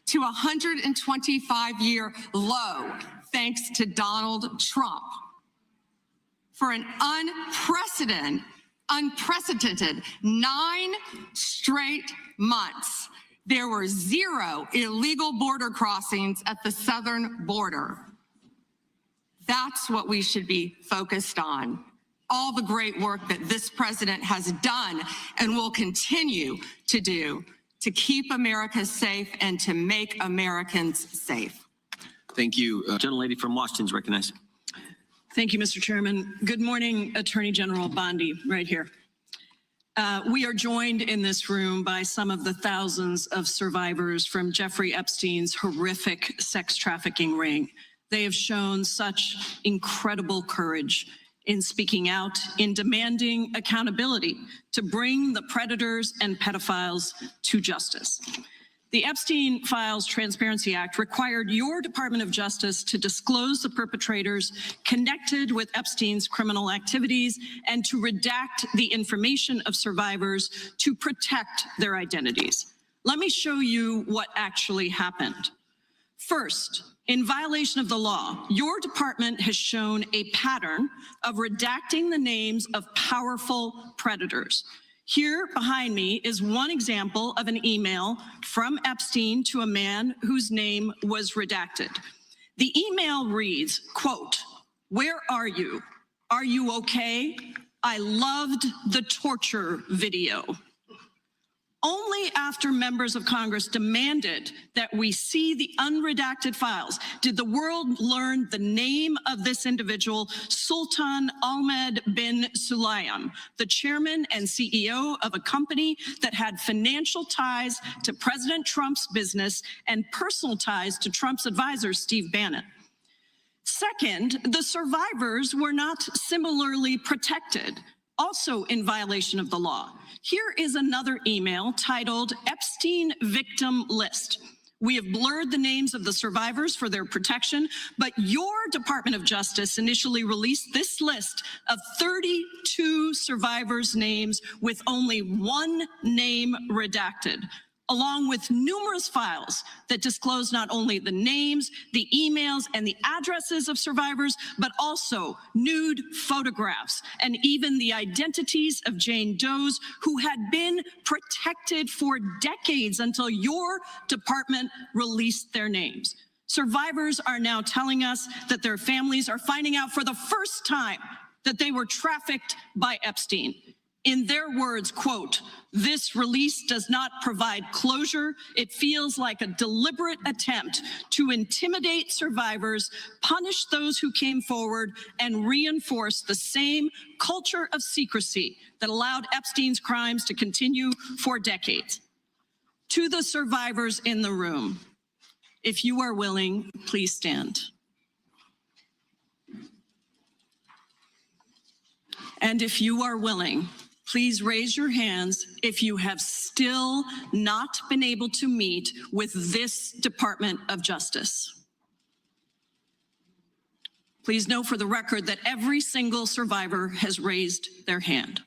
to a 125-year low thanks to Donald Trump. For an unprecedented 9 straight months, there were 0 illegal border crossings at the southern border. That's what we should be focused on. All the great work that this president has done and will continue to do to keep America safe and to make Americans safe. Thank you. Gentlelady from Washington is recognized. Thank you, Mr. Chairman. Good morning, Attorney General Bondi, right here. We are joined in this room by some of the thousands of survivors from Jeffrey Epstein's horrific sex trafficking ring. They have shown such incredible courage in speaking out, in demanding accountability to bring the predators and pedophiles to justice. The Epstein Files Transparency Act required your Department of Justice to disclose the perpetrators connected with Epstein's criminal activities and to redact the information of survivors to protect their identities. Let me show you what actually happened. First, in violation of the law, your department has shown a pattern of redacting the names of powerful predators. Here behind me is one example of an email from Epstein to a man whose name was redacted. The email reads, quote, "Where are you? Are you okay? I loved the torture video." Only after members of Congress demanded that we see the unredacted files did the world learn the name of this individual, Sultan Ahmed bin Sulayem, the chairman and CEO of a company that had financial ties to President Trump's business and personal ties to Trump's advisor, Steve Bannon. Second, the survivors were not similarly protected, also in violation of the law. Here is another email titled Epstein Victim List. We have blurred the names of the survivors for their protection, but your Department of Justice initially released this list of 32 survivors' names with only one name redacted, along with numerous files that disclose not only the names, the emails, and the addresses of survivors, but also nude photographs and even the identities of Jane Does who had been protected for decades until your department released their names. Survivors are now telling us that their families are finding out for the first time that they were trafficked by Epstein. In their words, quote, "This release does not provide closure. It feels like a deliberate attempt to intimidate survivors, punish those who came forward, and reinforce the same culture of secrecy that allowed Epstein's crimes to continue for decades." To the survivors in the room, if you are willing, please stand. And if you are willing, please raise your hands if you have still not been able to meet with this Department of Justice. Please know for the record that every single survivor has raised their hand.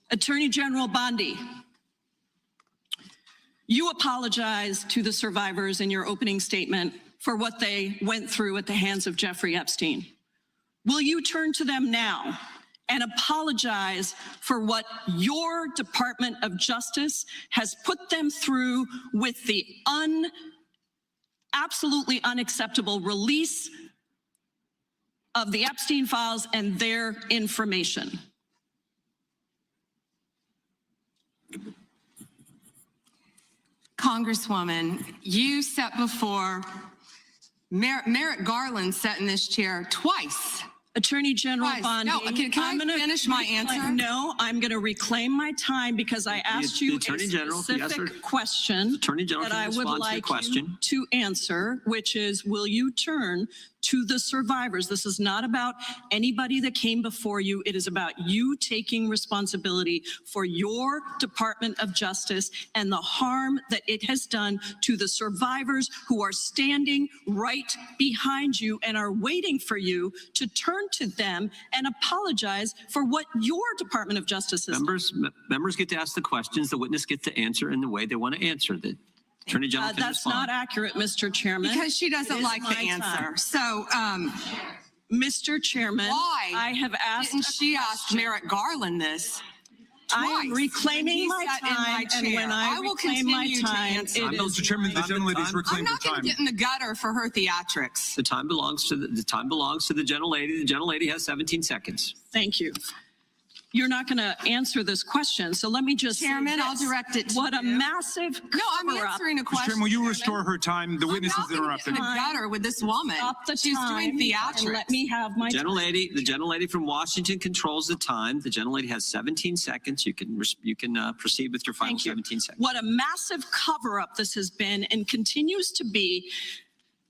Attorney General Bondi, you apologized to the survivors in your opening statement for what they went through at the hands of Jeffrey Epstein. Will you turn to them now and apologize for what your Department of Justice has put them through with the absolutely unacceptable release of the Epstein files and their information? Congresswoman, you sat before Merrick Garland sat in this chair twice. Attorney General Twice. Bondi. No, can I finish my answer? No, I'm going to reclaim my time because I asked you a specific question that I would like you to answer, which is, will you turn to the survivors? This is not about anybody that came before you. It is about you taking responsibility for your Department of Justice and the harm that it has done to the survivors who are standing right behind you and are waiting for you to turn to them and apologize for what your Department of Justice has done. Members get to ask the questions. The witness gets to answer in the way they want to answer. The Attorney General can That's respond. not accurate, Mr. Chairman. Because she doesn't like the answer. So, Mr. Chairman, why I have asked. Didn't she ask Merrick Garland this? I am reclaiming my time, and when I will reclaim my continue to time, answer. Mr. Chairman, the gentlelady's I'm reclaimed her not going time. to get in the gutter for her theatrics. The time belongs to the gentlelady. The gentlelady has 17 seconds. Thank you. You're not going to answer this question, so let me just Chairman, say I'll direct it to what a you. massive No, I'm answering a Mr. question. Chairman, will you restore her time? The witness is interrupted. I'm not going to get in the gutter with this woman. Stop the She's time doing and theatrics. let me have my time. The gentlelady from Washington controls the time. The gentlelady has 17 seconds. You can proceed with your final 17 seconds. What a massive cover-up this has been and continues to be.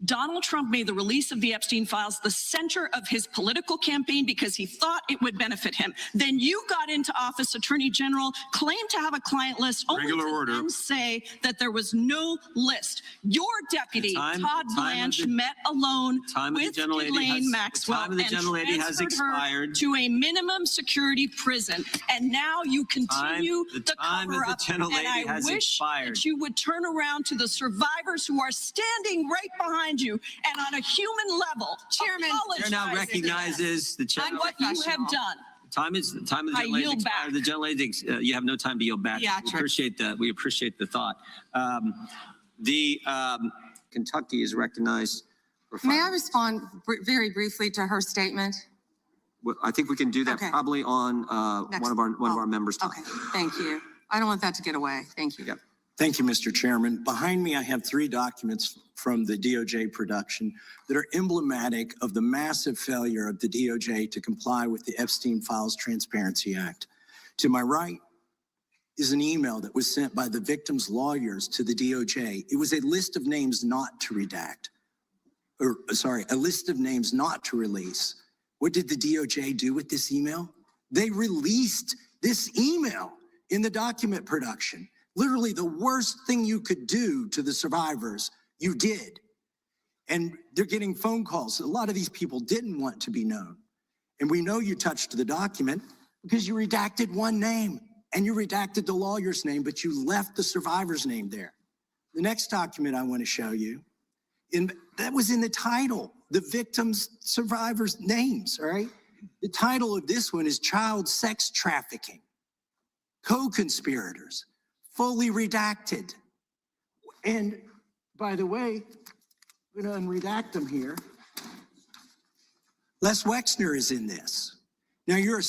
Donald Trump made the release of the Epstein files the center of his political campaign because he thought it would benefit him. Then you got into office, Attorney General, claimed to have a client list, only to then say that there was no list. Your deputy, Todd Blanche, met alone with Ghislaine Maxwell and transferred her to a minimum security prison. And now you continue the cover-up. And I wish that you would turn around to the survivors who are standing right behind you and on a human level, Chairman, now recognizes the chairman. on what you have done. Time of the gentlelady expired. The gentlelady, you have no time to yield back. Yeah, we appreciate that. We appreciate the thought. Kentucky is recognized. May I respond very briefly to her statement? Well, I think we can do that probably on one of our members' time. Okay, thank you. I don't want that to get away. Thank you. Yep. Thank you, Mr. Chairman. Behind me, I have 3 documents from the DOJ production that are emblematic of the massive failure of the DOJ to comply with the Epstein Files Transparency Act. To my right is an email that was sent by the victim's lawyers to the DOJ. It was a list of names not to redact, a list of names not to release. What did the DOJ do with this email? They released this email in the document production. Literally the worst thing you could do to the survivors, you did. And they're getting phone calls. A lot of these people didn't want to be known. And we know you touched the document because you redacted one name and you redacted the lawyer's name, but you left the survivor's name there. The next document I want to show you, that was in the title, the victims' survivors' names, all right? The title of this one is Child Sex Trafficking, Co-Conspirators, fully redacted. And by the way, I'm going to unredact them here. Les Wexner is in this. Now, your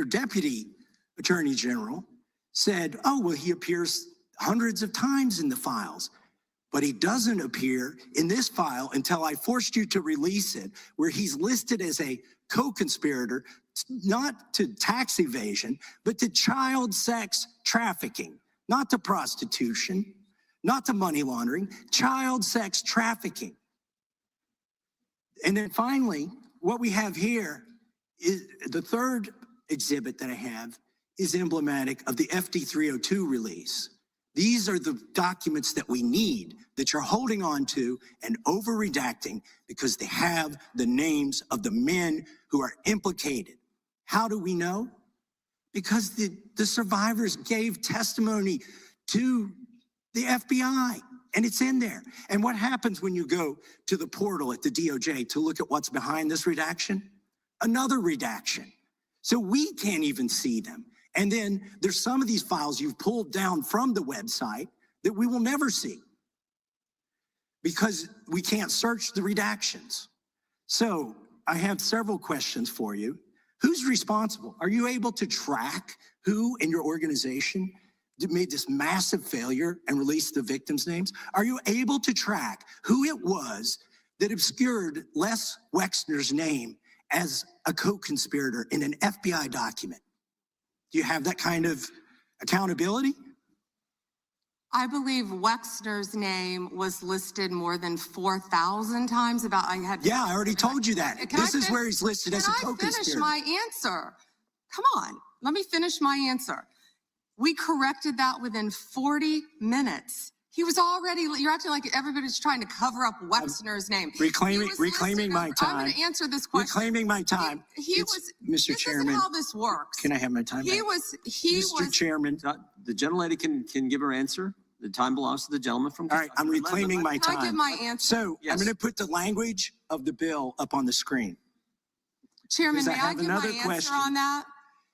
deputy attorney general said, oh, well, he appears hundreds of times in the files, but he doesn't appear in this file until I forced you to release it, where he's listed as a co-conspirator, not to tax evasion, but to child sex trafficking, not to prostitution, not to money laundering, child sex trafficking. And then finally, what we have here is the third exhibit that I have is emblematic of the FD 302 release. These are the documents that we need that you're holding on to and over redacting because they have the names of the men who are implicated. How do we know? Because the survivors gave testimony to the FBI, and it's in there. And what happens when you go to the portal at the DOJ to look at what's behind this redaction? Another redaction. So we can't even see them. And then there's some of these files you've pulled down from the website that we will never see because we can't search the redactions. So I have several questions for you. Who's responsible? Are you able to track who in your organization made this massive failure and released the victims' names? Are you able to track who it was that obscured Les Wexner's name as a co-conspirator in an FBI document? Do you have that kind of accountability? I believe Wexner's name was listed more than 4,000 times. Yeah, I already told you that. This is where he's listed as a co-conspirator. Can I finish my answer? Come on, let me finish my answer. We corrected that within 40 minutes. He was already, you're acting like everybody's trying to cover up Wexner's name. Reclaiming my time. I'm going to answer this question. Reclaiming my time. Mr. Chairman. This is how this works. Can I have my time back? Mr. Chairman. The gentlelady can give her answer. The time belongs to the gentleman from All right, I'm reclaiming my time. Can I give my answer? So I'm going to put the language of the bill up on the screen. Chairman, may I give my answer on that?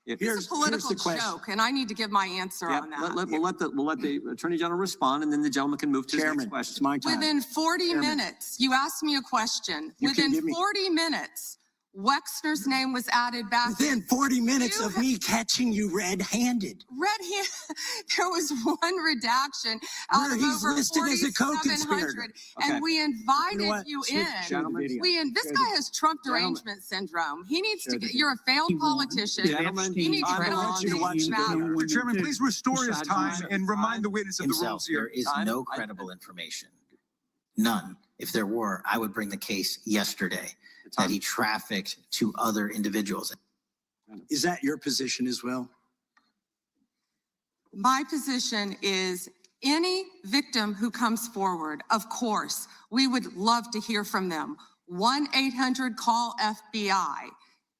Here's a political joke, and I need to give my answer on that. We'll let the Attorney General respond, and then the gentleman can move to his next question. It's my time. Within 40 minutes, you asked me a question. Within 40 minutes, Wexner's name was added back. Within 40 minutes of me catching you red-handed. There was one redaction out of he's over listed as a co-conspirator. 4,700, and we invited you in. This guy has Trump derangement syndrome. He needs to get. You're a failed politician. You need to get on these matters. Mr. Chairman, please restore his time and remind the witness of the rules here. There is no credible information. None. If there were, I would bring the case yesterday that he trafficked to other individuals. Is that your position as well? My position is any victim who comes forward, of course, we would love to hear from them. 1-800-CALL-FBI.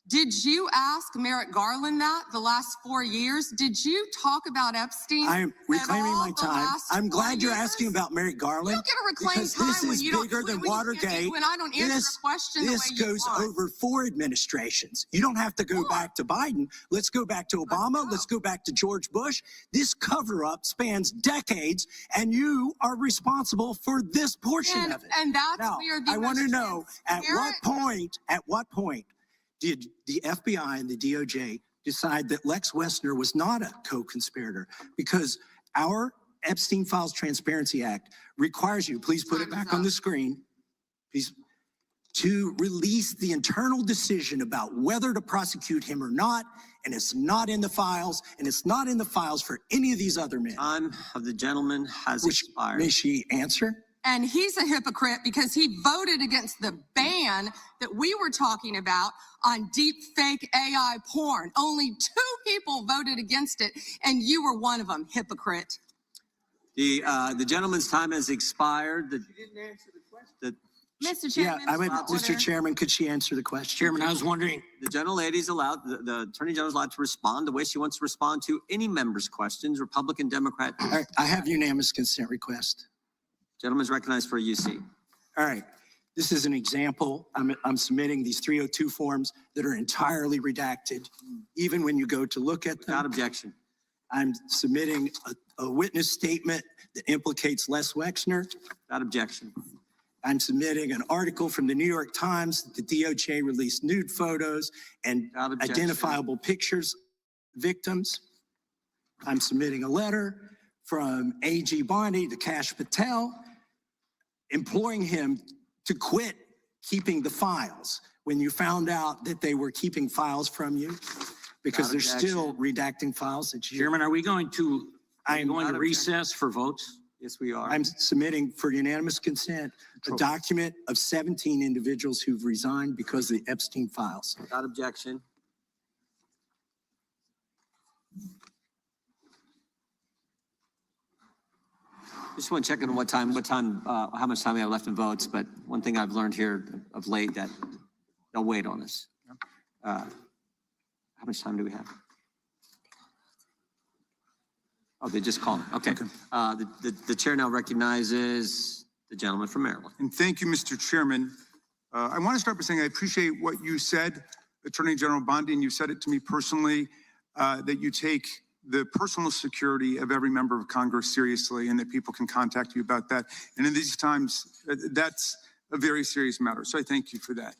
Did you ask Merrick Garland that the last 4 years? Did you talk about Epstein? I'm reclaiming my time. I'm glad you're years? asking about Merrick Garland. You get to reclaim because time this when is you don't- bigger than when you- Watergate. when I don't answer a question the This way you goes want. over 4 administrations. You don't have to go back to Biden. Let's go back to Obama. Let's go back to George Bush. This cover-up spans decades, and you are responsible for this portion of it. And that's Now, where the I want to most know at what point did the FBI and the DOJ decide that Lex Wessner was not a co-conspirator? Because our Epstein Files Transparency Act requires you, please put it back on the screen, please, to release the internal decision about whether to prosecute him or not. And it's not in the files, and it's not in the files for any of these other men. Time of the gentleman has expired. May she answer? And he's a hypocrite because he voted against the ban that we were talking about on deep fake AI porn. Only 2 people voted against it, and you were one of them, hypocrite. The gentleman's time has expired. Mr. Chairman. Mr. Chairman, could she answer the question? Chairman, I was wondering, The gentlelady's allowed, the Attorney General's allowed to respond the way she wants to respond to any member's questions, Republican, Democrat. All right, I have unanimous consent request. Gentleman's recognized for a UC. All right, this is an example. I'm submitting these 302 forms that are entirely redacted, even when you go to look at them. Without objection. I'm submitting a witness statement that implicates Les Wexner. Without objection. I'm submitting an article from the New York Times that the DOJ released nude photos and identifiable pictures of victims. I'm submitting a letter from AG Bondi to Kash Patel, imploring him to quit keeping the files when you found out that they were keeping files from you, because they're still redacting files that you. Chairman, are we going to recess for votes? Yes, we are. I'm submitting for unanimous consent a document of 17 individuals who've resigned because of the Epstein files. Without objection. Just want to check on how much time we have left in votes, but one thing I've learned here of late that they'll wait on us. How much time do we have? Oh, they just called. Okay. The chair now recognizes the gentleman from Maryland. And thank you, Mr. Chairman. I want to start by saying I appreciate what you said, Attorney General Bondi, and you said it to me personally, that you take the personal security of every member of Congress seriously and that people can contact you about that. And in these times, that's a very serious matter. So I thank you for that.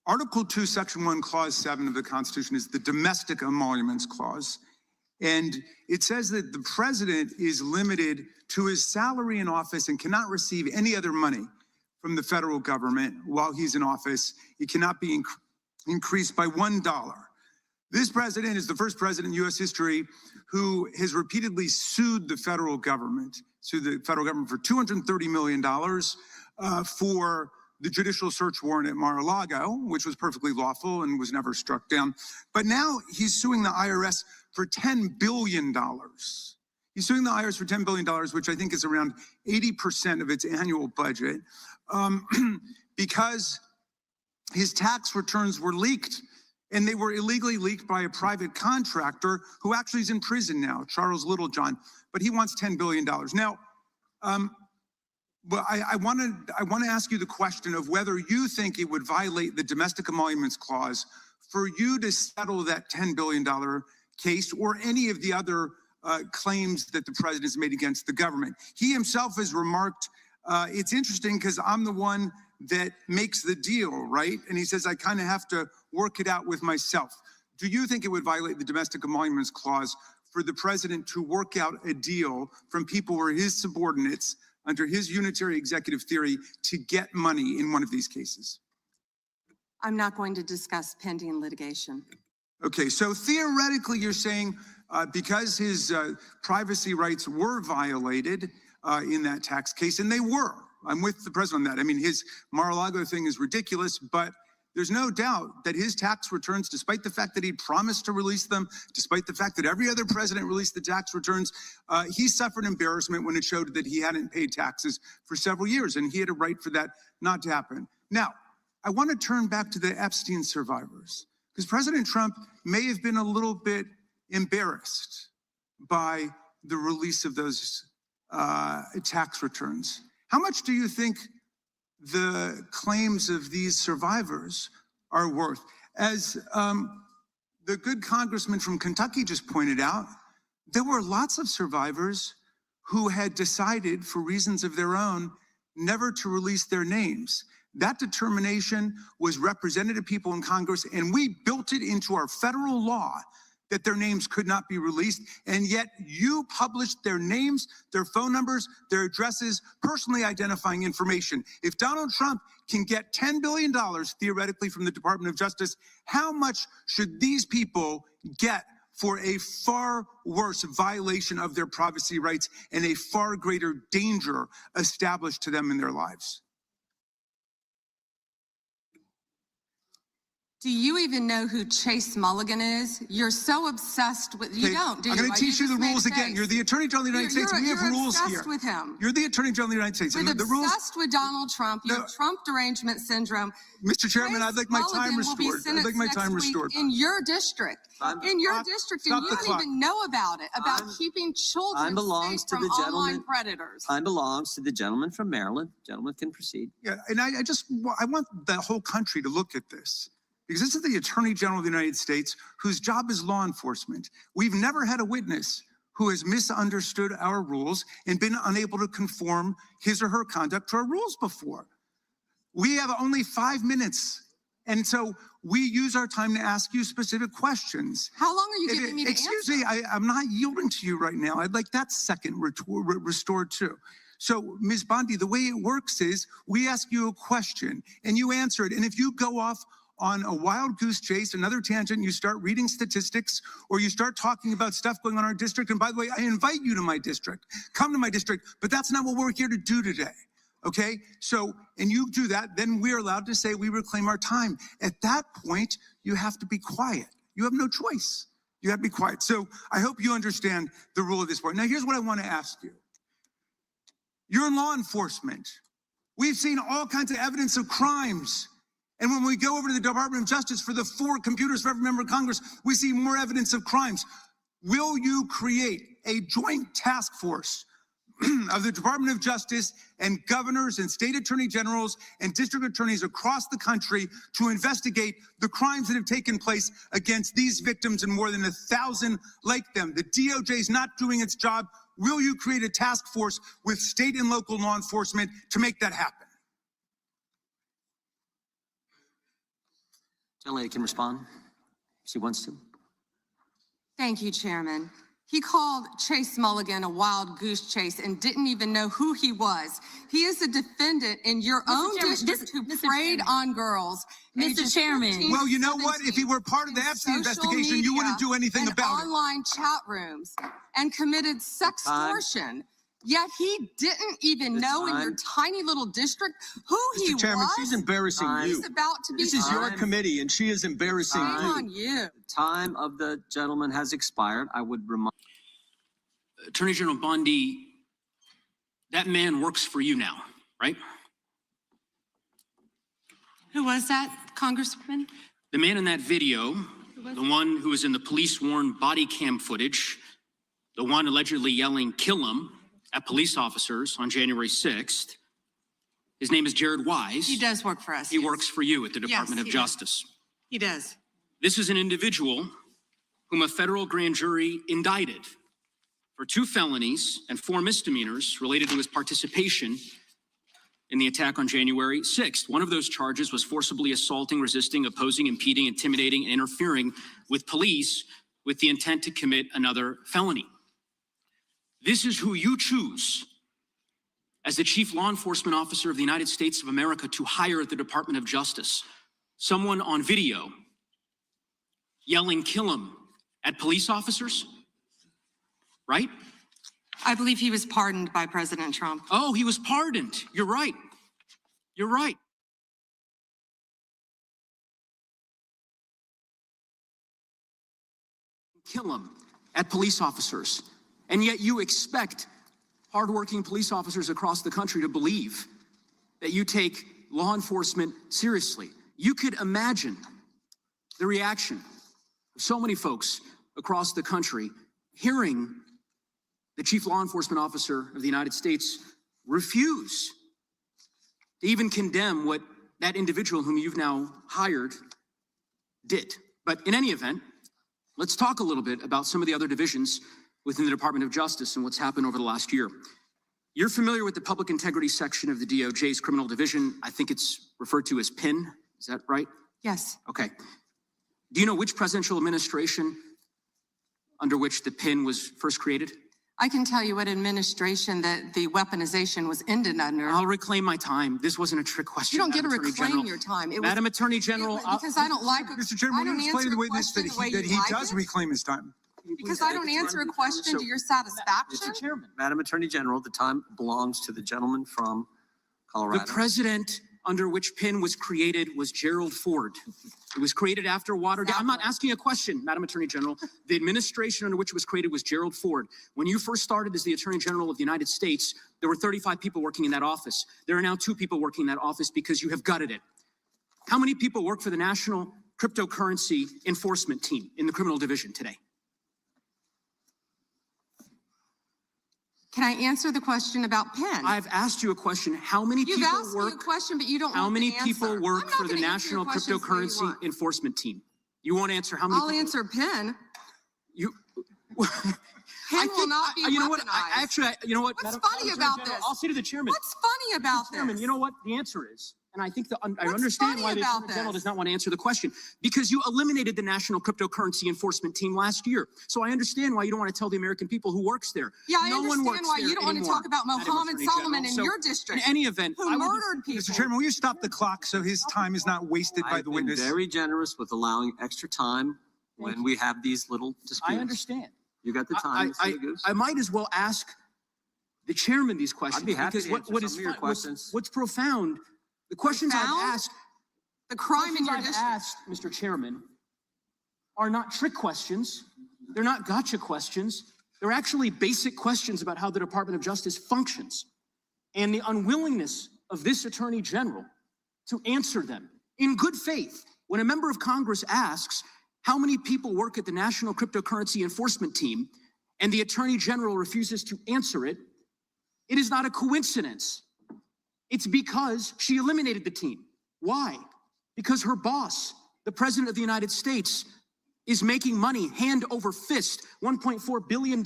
Article 2, Section 1, Clause 7 of the Constitution is the Domestic Emoluments Clause. And it says that the president is limited to his salary in office and cannot receive any other money from the federal government while he's in office. It cannot be increased by $1. This president is the first president in U.S. history who has repeatedly sued the federal government for $230 million for the judicial search warrant at Mar-a-Lago, which was perfectly lawful and was never struck down. But now he's suing the IRS for $10 billion. He's suing the IRS for $10 billion, which I think is around 80% of its annual budget, because his tax returns were leaked. And they were illegally leaked by a private contractor who actually is in prison now, Charles Littlejohn, but he wants $10 billion. Now, but I want to ask you the question of whether you think it would violate the Domestic Emoluments Clause for you to settle that $10 billion case or any of the other claims that the president has made against the government. He himself has remarked, it's interesting because I'm the one that makes the deal, right? And he says, I kind of have to work it out with myself. Do you think it would violate the Domestic Emoluments Clause for the president to work out a deal from people who are his subordinates under his unitary executive theory to get money in one of these cases? I'm not going to discuss pending litigation. Okay, so theoretically you're saying because his privacy rights were violated in that tax case, and they were, I'm with the president on that. I mean, his Mar-a-Lago thing is ridiculous, but there's no doubt that his tax returns, despite the fact that he promised to release them, despite the fact that every other president released the tax returns, he suffered embarrassment when it showed that he hadn't paid taxes for several years, and he had a right for that not to happen. Now, I want to turn back to the Epstein survivors, because President Trump may have been a little bit embarrassed by the release of those tax returns. How much do you think the claims of these survivors are worth? As the good congressman from Kentucky just pointed out, there were lots of survivors who had decided, for reasons of their own, never to release their names. That determination was represented to people in Congress, and we built it into our federal law that their names could not be released, and yet you published their names, their phone numbers, their addresses, personally identifying information. If Donald Trump can get $10 billion theoretically from the Department of Justice, how much should these people get for a far worse violation of their privacy rights and a far greater danger established to them in their lives? Do you even know who Chase Mulligan is? You're so obsessed with, you don't, do you? I'm going to teach you the rules again. You're the Attorney General of the United States. We have rules here. You're obsessed with him. You're the Attorney General of the United States. You're The rules. obsessed with Donald Trump. You have Trump derangement syndrome. Mr. Chairman, Chase I'd like my time Mulligan will be restored. I'd like my sentenced time next week restored. in your district. In your district, and you don't even know about it, about keeping children safe from online predators. Time belongs to the gentleman from Maryland. Gentleman can proceed. Yeah, and I want the whole country to look at this, because this is the Attorney General of the United States, whose job is law enforcement. We've never had a witness who has misunderstood our rules and been unable to conform his or her conduct to our rules before. We have only 5 minutes, and so we use our time to ask you specific questions. How long are you giving me to answer? Excuse me, I'm not yielding to you right now. I'd like that second restored too. So, Ms. Bondi, the way it works is we ask you a question and you answer it, and if you go off on a wild goose chase, another tangent, you start reading statistics, or you start talking about stuff going on in our district. And by the way, I invite you to my district. Come to my district, but that's not what we're here to do today. Okay? So, and you do that, then we're allowed to say we reclaim our time. At that point, you have to be quiet. You have no choice. You have to be quiet. So I hope you understand the rule of this board. Now, here's what I want to ask you. You're in law enforcement. We've seen all kinds of evidence of crimes. And when we go over to the Department of Justice for the 4 computers for every member of Congress, we see more evidence of crimes. Will you create a joint task force of the Department of Justice and governors and state attorney generals and district attorneys across the country to investigate the crimes that have taken place against these victims and more than 1,000 like them? The DOJ is not doing its job. Will you create a task force with state and local law enforcement to make that happen? Lady can respond. She wants to. Thank you, Chairman. He called Chase Mulligan a wild goose chase and didn't even know who he was. He is a defendant in your own district who preyed on girls. Mr. Chairman. Well, you know what? If he were part of the Epstein investigation, you wouldn't do anything about it. Online chat rooms and committed sextortion. Yet he didn't even know in your tiny little district who he was. Mr. Chairman, she's embarrassing you. He's about to be. This is your committee, and she is embarrassing you. Shame on you. The time of the gentleman has expired. I would remind Attorney General Bondi, that man works for you now, right? Who was that, Congressman? The man in that video, the one who was in the police-worn body cam footage, the one allegedly yelling, "Kill him," at police officers on January 6th. His name is Jared Wise. He does work for us. He works for you at the Department of Justice. He does. This is an individual whom a federal grand jury indicted for 2 felonies and 4 misdemeanors related to his participation in the attack on January 6th. One of those charges was forcibly assaulting, resisting, opposing, impeding, intimidating, and interfering with police with the intent to commit another felony. This is who you choose as the chief law enforcement officer of the United States of America to hire at the Department of Justice. Someone on video yelling, "Kill him," at police officers, right? I believe he was pardoned by President Trump. Oh, he was pardoned. You're right. You're right. Kill him at police officers. And yet you expect hardworking police officers across the country to believe that you take law enforcement seriously. You could imagine the reaction of so many folks across the country hearing the chief law enforcement officer of the United States refuse to even condemn what that individual whom you've now hired did. But in any event, let's talk a little bit about some of the other divisions within the Department of Justice and what's happened over the last year. You're familiar with the public integrity section of the DOJ's criminal division. I think it's referred to as PIN. Is that right? Yes. Okay. Do you know which presidential administration under which the PIN was first created? I can tell you what administration that the weaponization was ended under. I'll reclaim my time. This wasn't a trick question. You don't get to Madam Attorney reclaim General. your time. Madam Attorney General. Because I don't like Mr. Chairman, I don't will you explain answer to the a witness that question the way he you like does it? reclaim his time? Because I don't answer a question to your satisfaction. Mr. Chairman. Madam Attorney General, the time belongs to the gentleman from Colorado. The president under which PIN was created was Gerald Ford. It was created after Watergate. I'm not asking a question, Madam Attorney General. The administration under which it was created was Gerald Ford. When you first started as the Attorney General of the United States, there were 35 people working in that office. There are now 2 people working in that office because you have gutted it. How many people work for the National Cryptocurrency Enforcement Team in the criminal division today? Can I answer the question about PIN? I've asked you a question. How many You've people asked me work? a question, but you don't How want many the people answer. work I'm not for the gonna answer your National questions the way you Cryptocurrency want. Enforcement Team? You won't answer how many I'll people? answer PIN. You. PIN will not be you know what? weaponized. You know what? What's Madam funny Attorney about General, this? I'll say to the chairman. What's funny about Chairman, this? you know what the answer is, and I think I What's understand funny why the about Attorney General this? does not want to answer the question, because you eliminated the National Cryptocurrency Enforcement Team last year. So I understand why you don't want to tell the American people who works there. Yeah, I No one understand works why there you don't want to anymore, talk about Madam Mohammed Attorney Solomon General. in So, your district. In any event, who murdered people. Mr. Chairman, will you stop the clock so his time is not wasted by I've the been witness? very generous with allowing extra time when we have these little disputes. I understand. You got the time, Mr. Goose. I might as well ask the chairman these questions. I'd be happy because to answer what some is of your fun- questions. What's profound, the questions I've Profound? asked, The crime in your I've district. asked, Mr. Chairman, are not trick questions. They're not gotcha questions. They're actually basic questions about how the Department of Justice functions and the unwillingness of this Attorney General to answer them in good faith. When a member of Congress asks how many people work at the National Cryptocurrency Enforcement Team and the Attorney General refuses to answer it, it is not a coincidence. It's because she eliminated the team. Why? Because her boss, the President of the United States, is making money hand over fist, $1.4 billion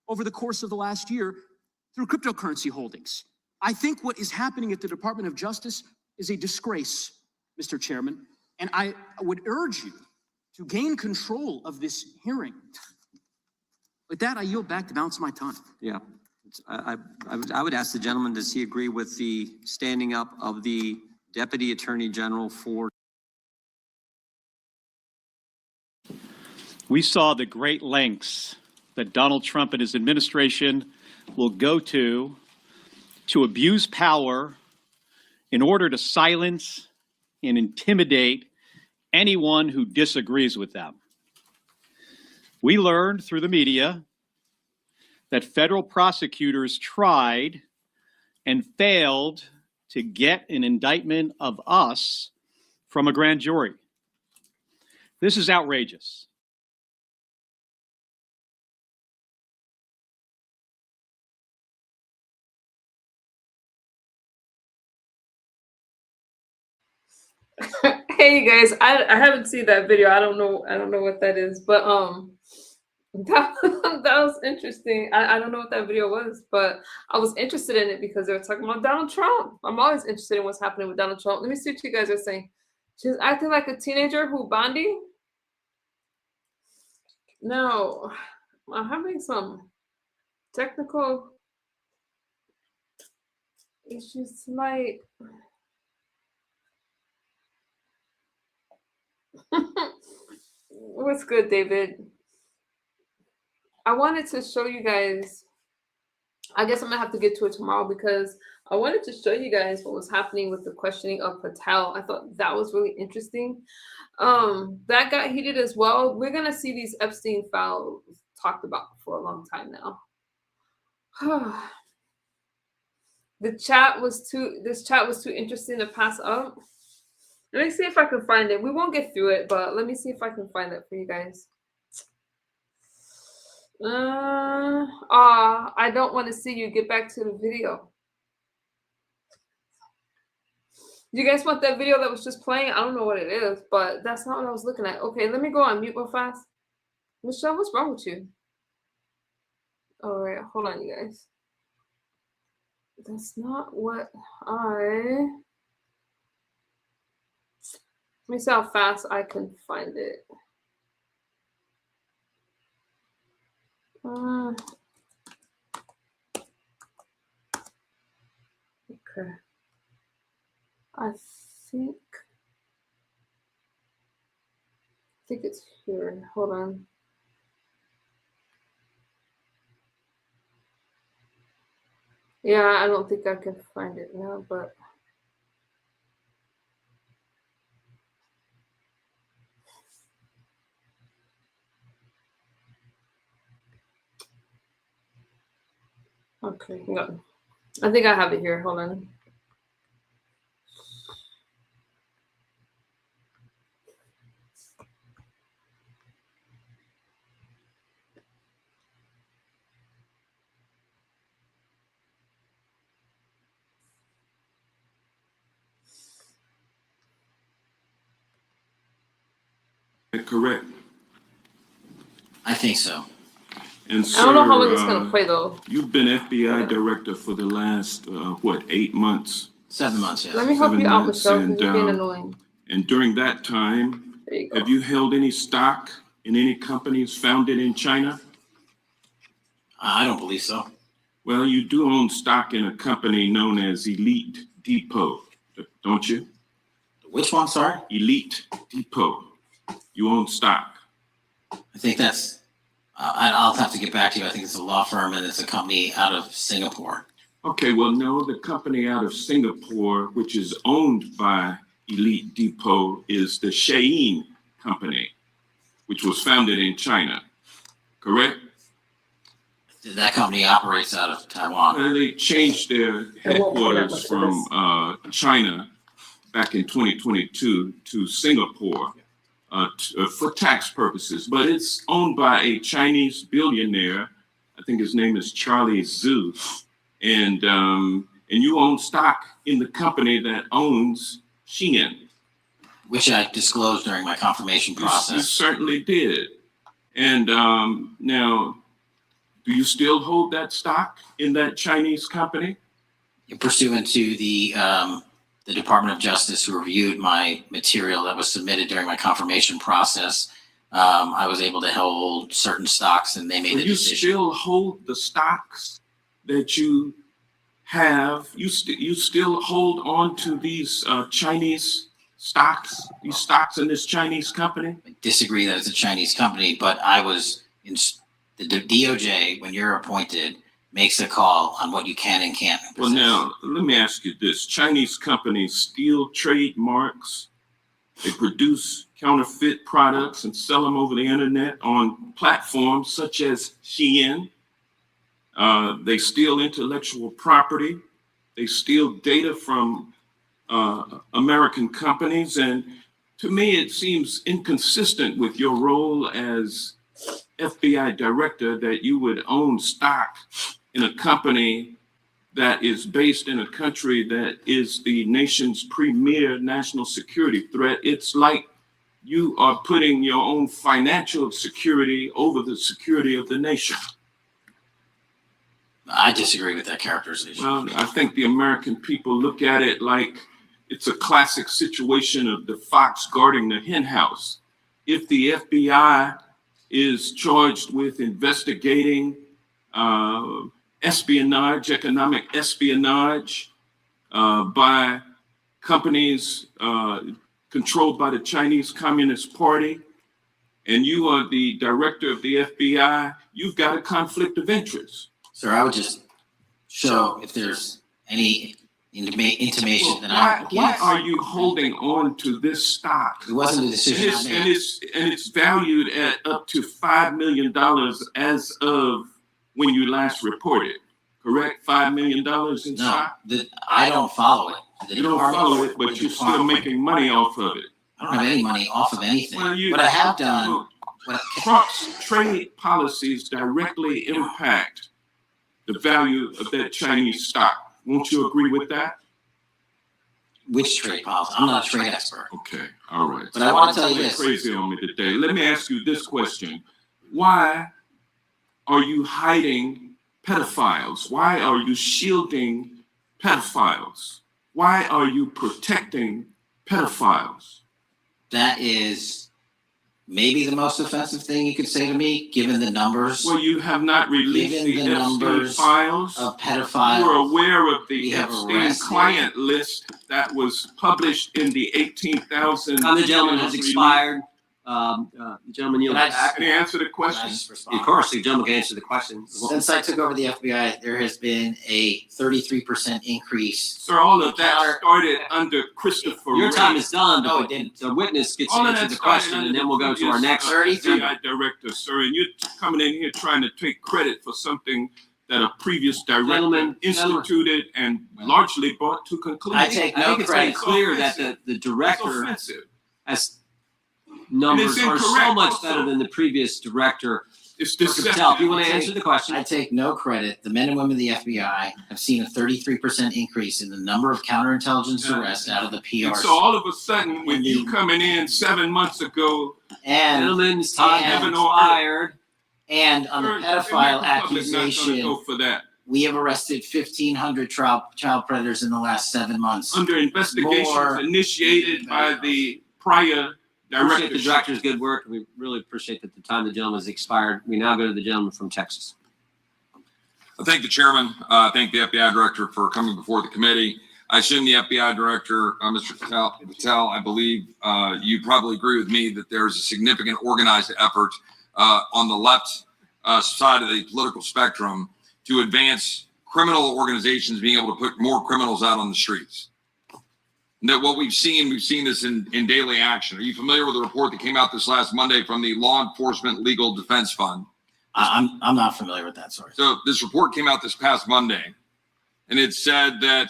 over the course of the last year through cryptocurrency holdings. I think what is happening at the Department of Justice is a disgrace, Mr. Chairman, and I would urge you to gain control of this hearing. With that, I yield back the balance of my time. Yeah. I would ask the gentleman, does he agree with the standing up of the Deputy Attorney General for? We saw the great lengths that Donald Trump and his administration will go to abuse power in order to silence and intimidate anyone who disagrees with them. We learned through the media that federal prosecutors tried and failed to get an indictment of us from a grand jury. This is outrageous. Hey guys, I haven't seen that video. I don't know what that is, but that was interesting. I don't know what that video was, but I was interested in it because they were talking about Donald Trump. I'm always interested in what's happening with Donald Trump. Let me see what you guys are saying. She's acting like a teenager who Bondi? No, I'm having some technical issues tonight. What's good, David? I wanted to show you guys I guess I'm gonna have to get to it tomorrow because I wanted to show you guys what was happening with the questioning of Patel. I thought that was really interesting. That got heated as well. We're gonna see these Epstein files talked about for a long time now. This chat was too interesting to pass up. Let me see if I can find it. We won't get through it, but let me see if I can find it for you guys. I don't want to see you. Get back to the video. You guys want that video that was just playing? I don't know what it is, but that's not what I was looking at. Okay, let me go on mute real fast. Michelle, what's wrong with you? All right, hold on, you guys. That's not what I... Let me see how fast I can find it. Okay. I think it's here. Hold on. Yeah, I don't think I can find it now, but okay, hang on. I think I have it here. Hold on. Correct. I think so. And I don't know how long it's gonna play though. You've been FBI director for the last 8 months? 7 months, yeah. Let me help you out, Michelle, and, because you're being annoying. And during that time, There you go. have you held any stock in any companies founded in China? I don't believe so. Well, you do own stock in a company known as Elite Depot, don't you? Which one, sorry? Elite Depot. You own stock. I think that's, I'll have to get back to you. I think it's a law firm and it's a company out of Singapore. Okay, well, no, the company out of Singapore, which is owned by Elite Depot, is the Shein Company, which was founded in China, correct? That company operates out of Taiwan. And they changed their headquarters from China back in 2022 to Singapore for tax purposes, but it's owned by a Chinese billionaire. I think his name is Charlie Zhu, and you own stock in the company that owns Shein, which I disclosed during my confirmation process. You certainly did. And now, do you still hold that stock in that Chinese company? Pursuant to the Department of Justice, who reviewed my material that was submitted during my confirmation process, I was able to hold certain stocks, and they made a decision. You still hold the stocks that you have? You still hold on to these Chinese stocks? These stocks in this Chinese company? I disagree that it's a Chinese company, but I was in the DOJ, when you're appointed, makes a call on what you can and can't possess. Well, now, let me ask you this. Chinese companies steal trademarks. They produce counterfeit products and sell them over the internet on platforms such as Shein. They steal intellectual property. They steal data from American companies. And to me, it seems inconsistent with your role as FBI director that you would own stock in a company that is based in a country that is the nation's premier national security threat. It's like you are putting your own financial security over the security of the nation. I disagree with that characterization. Well, I think the American people look at it like it's a classic situation of the fox guarding the hen house. If the FBI is charged with investigating espionage, economic espionage by companies controlled by the Chinese Communist Party, and you are the director of the FBI, you've got a conflict of interest. Sir, I would just show if there's any intimation that Why are you holding on to this stock? It wasn't a decision I made. And it's valued at up to $5 million as of when you last reported, correct? $5 million in stock? I don't follow it. You don't follow it, but you're still making money off of it. I don't have any money off of anything. Well, What I have done, Trump's trade policies directly impact the value of that Chinese stock. Won't you agree with that? which trade policy? I'm not a trade expert. Okay, all right. But I want to tell you this. Crazy on me today. Let me ask you this question. Why are you hiding pedophiles? Why are you shielding pedophiles? Why are you protecting pedophiles? That is maybe the most offensive thing you could say to me, given the numbers. Well, you have not released the Epstein numbers files of pedophiles. You are aware of the Epstein client list that was published in the 18,000. The gentleman has expired. The gentleman yields back. Can you answer the question? Of course, the gentleman can answer the question. Since I took over the FBI, there has been a 33% increase. Sir, all of that started under Christopher Your Wray. time is done. No, it didn't. The witness gets to All of answer that the started question, under and then we'll go to our next. FBI director, sir, and you're coming in here trying to take credit for something that a previous director instituted and largely brought to conclusion. I take no it's credit. clear that the director That's offensive. has numbers are so incorrect much also. better than the previous director. It's Patel, deceptive. do you want to answer the question? I take no credit. The men and women of the FBI have seen a 33% increase in the number of counterintelligence arrests out of the And PRC. so all of a sudden, when you coming in 7 months ago, And Gentlemen's time has Heaven or expired. and on the sir, the pedophile American public not gonna accusation, go for that. we have arrested 1,500 child predators in the last 7 months. Under investigations More- initiated by the prior Appreciate the directorship. director's good work. We really appreciate that the time the gentleman has expired. We now go to the gentleman from Texas. I thank the chairman. Thank the FBI director for coming before the committee. I assume the FBI director, Mr. Patel, I believe you probably agree with me that there's a significant organized effort on the left side of the political spectrum to advance criminal organizations being able to put more criminals out on the streets. And that what we've seen this in daily action. Are you familiar with the report that came out this last Monday from the Law Enforcement Legal Defense Fund? I'm not familiar with that, sorry. So this report came out this past Monday, and it said that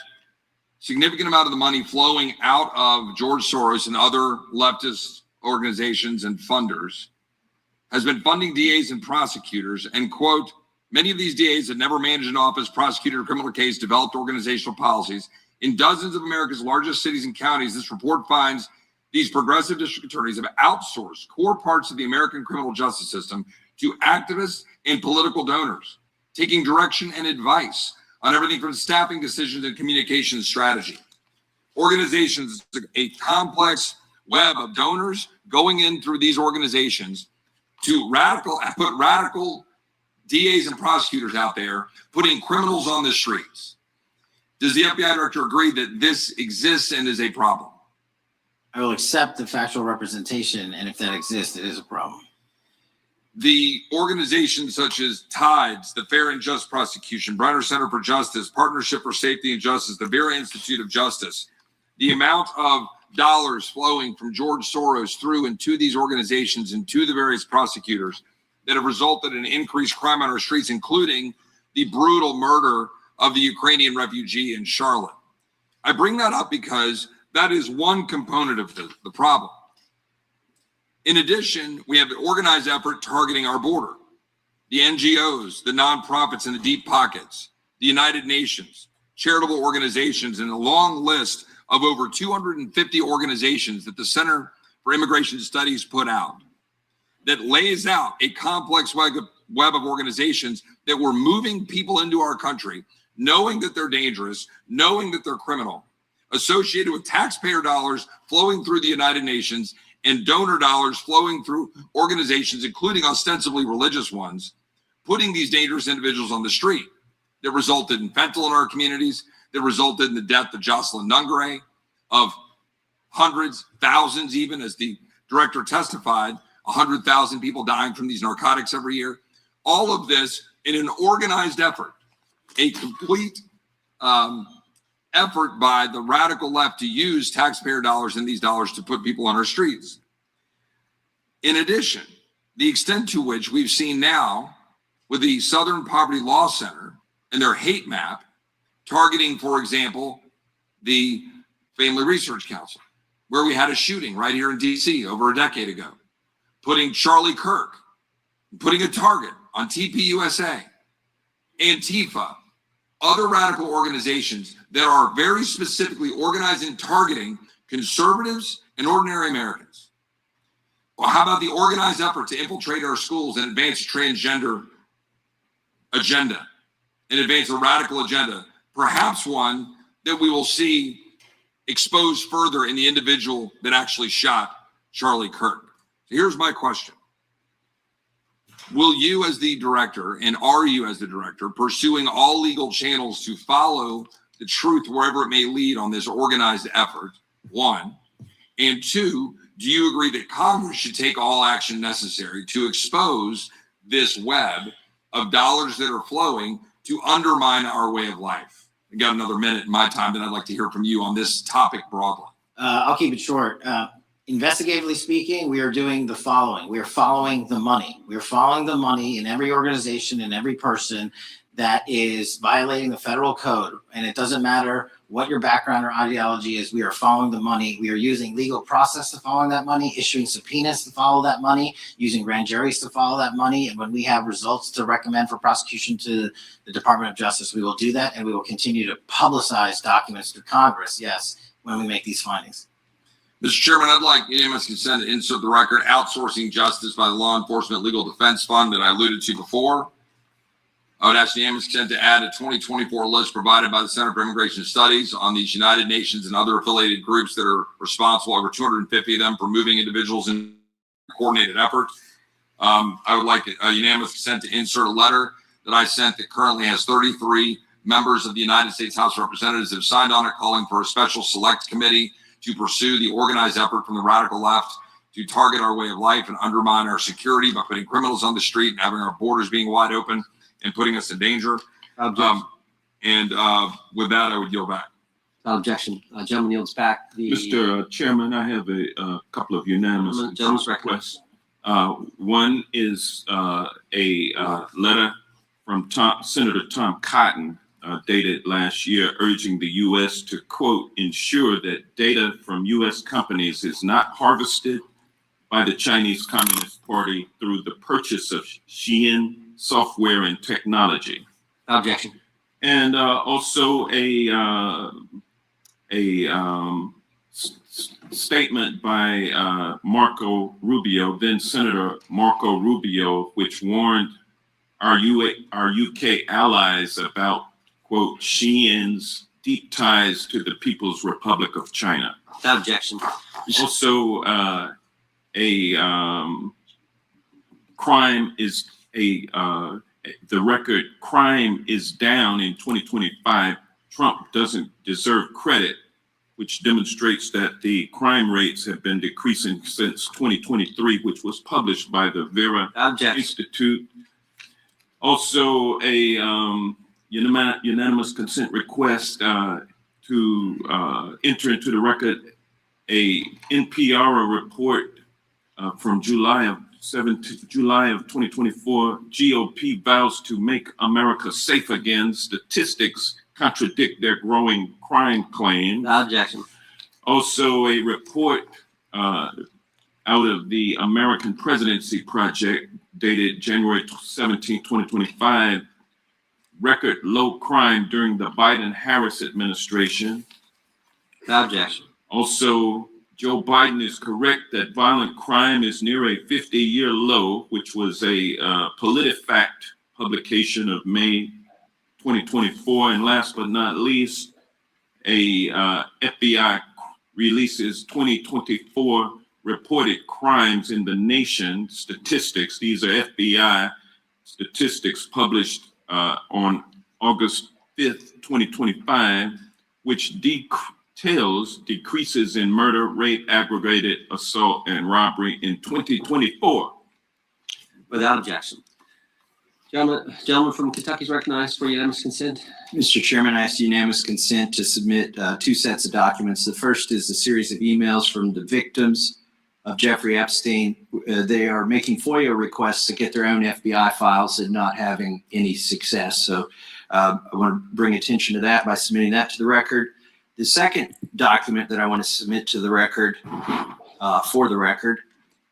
significant amount of the money flowing out of George Soros and other leftist organizations and funders has been funding DAs and prosecutors, and quote, many of these DAs had never managed an office, prosecuted a criminal case, developed organizational policies. In dozens of America's largest cities and counties, this report finds these progressive district attorneys have outsourced core parts of the American criminal justice system to activists and political donors, taking direction and advice on everything from staffing decisions and communication strategy. Organizations, a complex web of donors going in through these organizations to put radical DAs and prosecutors out there, putting criminals on the streets. Does the FBI director agree that this exists and is a problem? I will accept the factual representation, and if that exists, it is a problem. The organizations such as TIDES, the Fair and Just Prosecution, Brenner Center for Justice, Partnership for Safety and Justice, the Vera Institute of Justice, the amount of dollars flowing from George Soros through and to these organizations and to the various prosecutors that have resulted in increased crime on our streets, including the brutal murder of the Ukrainian refugee in Charlotte. I bring that up because that is one component of the problem. In addition, we have an organized effort targeting our border. The NGOs, the nonprofits and the deep pockets, the United Nations, charitable organizations, and a long list of over 250 organizations that the Center for Immigration Studies put out that lays out a complex web of organizations that were moving people into our country, knowing that they're dangerous, knowing that they're criminal, associated with taxpayer dollars flowing through the United Nations and donor dollars flowing through organizations, including ostensibly religious ones, putting these dangerous individuals on the street that resulted in fentanyl in our communities, that resulted in the death of Jocelyn Nungare, of hundreds, thousands even, as the director testified, 100,000 people dying from these narcotics every year. All of this in an organized effort a complete effort by the radical left to use taxpayer dollars and these dollars to put people on our streets. In addition, the extent to which we've seen now with the Southern Poverty Law Center and their hate map targeting, for example, the Family Research Council, where we had a shooting right here in DC over a decade ago, putting Charlie Kirk, putting a target on TPUSA, Antifa, other radical organizations that are very specifically organized in targeting conservatives and ordinary Americans. Well, how about the organized effort to infiltrate our schools and advance a transgender agenda and advance a radical agenda, perhaps one that we will see exposed further in the individual that actually shot Charlie Kirk. So here's my question. Will you as the director, and are you as the director, pursuing all legal channels to follow the truth wherever it may lead on this organized effort, one? And two, do you agree that Congress should take all action necessary to expose this web of dollars that are flowing to undermine our way of life? I got another minute in my time, then I'd like to hear from you on this topic broadly. I'll keep it short. Investigatively speaking, we are doing the following. We are following the money. We are following the money in every organization and every person that is violating the federal code. And it doesn't matter what your background or ideology is. We are following the money. We are using legal process to follow that money, issuing subpoenas to follow that money, using grand juries to follow that money. And when we have results to recommend for prosecution to the Department of Justice, we will do that. And we will continue to publicize documents to Congress, yes, when we make these findings. Mr. Chairman, I'd like unanimous consent to insert the record outsourcing justice by the Law Enforcement Legal Defense Fund that I alluded to before. I would ask unanimous consent to add a 2024 list provided by the Center for Immigration Studies on these United Nations and other affiliated groups that are responsible, over 250 of them, for moving individuals in a coordinated effort. I would like a unanimous consent to insert a letter that I sent that currently has 33 members of the United States House of Representatives that have signed on it, calling for a special select committee to pursue the organized effort from the radical left to target our way of life and undermine our security by putting criminals on the street and having our borders being wide open and putting us in danger. With that, I would yield back. Objection. Gentleman yields back. Mr. Chairman, I have a couple of unanimous requests. One is a letter from Senator Tom Cotton, dated last year, urging the U.S. to, quote, ensure that data from U.S. companies is not harvested by the Chinese Communist Party through the purchase of Xi'an software and technology. Objection. And also a statement by Marco Rubio, then Senator Marco Rubio, which warned our UK allies about, quote, Xi'an's deep ties to the People's Republic of China. Objection. Also, the record crime is down in 2025. Trump doesn't deserve credit, which demonstrates that the crime rates have been decreasing since 2023, which was published by the Vera Institute. Also, a unanimous consent request to enter into the record a NPR report from July of 2024. GOP vows to make America safe again. Statistics contradict their growing crime claim. Objection. Also, a report out of the American Presidency Project dated January 17, 2025, record low crime during the Biden-Harris administration. Objection. Also, Joe Biden is correct that violent crime is near a 50-year low, which was a PolitiFact publication of May 2024. And last but not least, a FBI releases 2024 reported crimes in the nation statistics. These are FBI statistics published on August 5th, 2025, which details decreases in murder, rape, aggravated assault, and robbery in 2024. Without objection. Gentleman from Kentucky is recognized for unanimous consent. Mr. Chairman, I ask unanimous consent to submit two sets of documents. The first is a series of emails from the victims of Jeffrey Epstein. They are making FOIA requests to get their own FBI files and not having any success. So I want to bring attention to that by submitting that to the record. The second document that I want to submit to the record, for the record,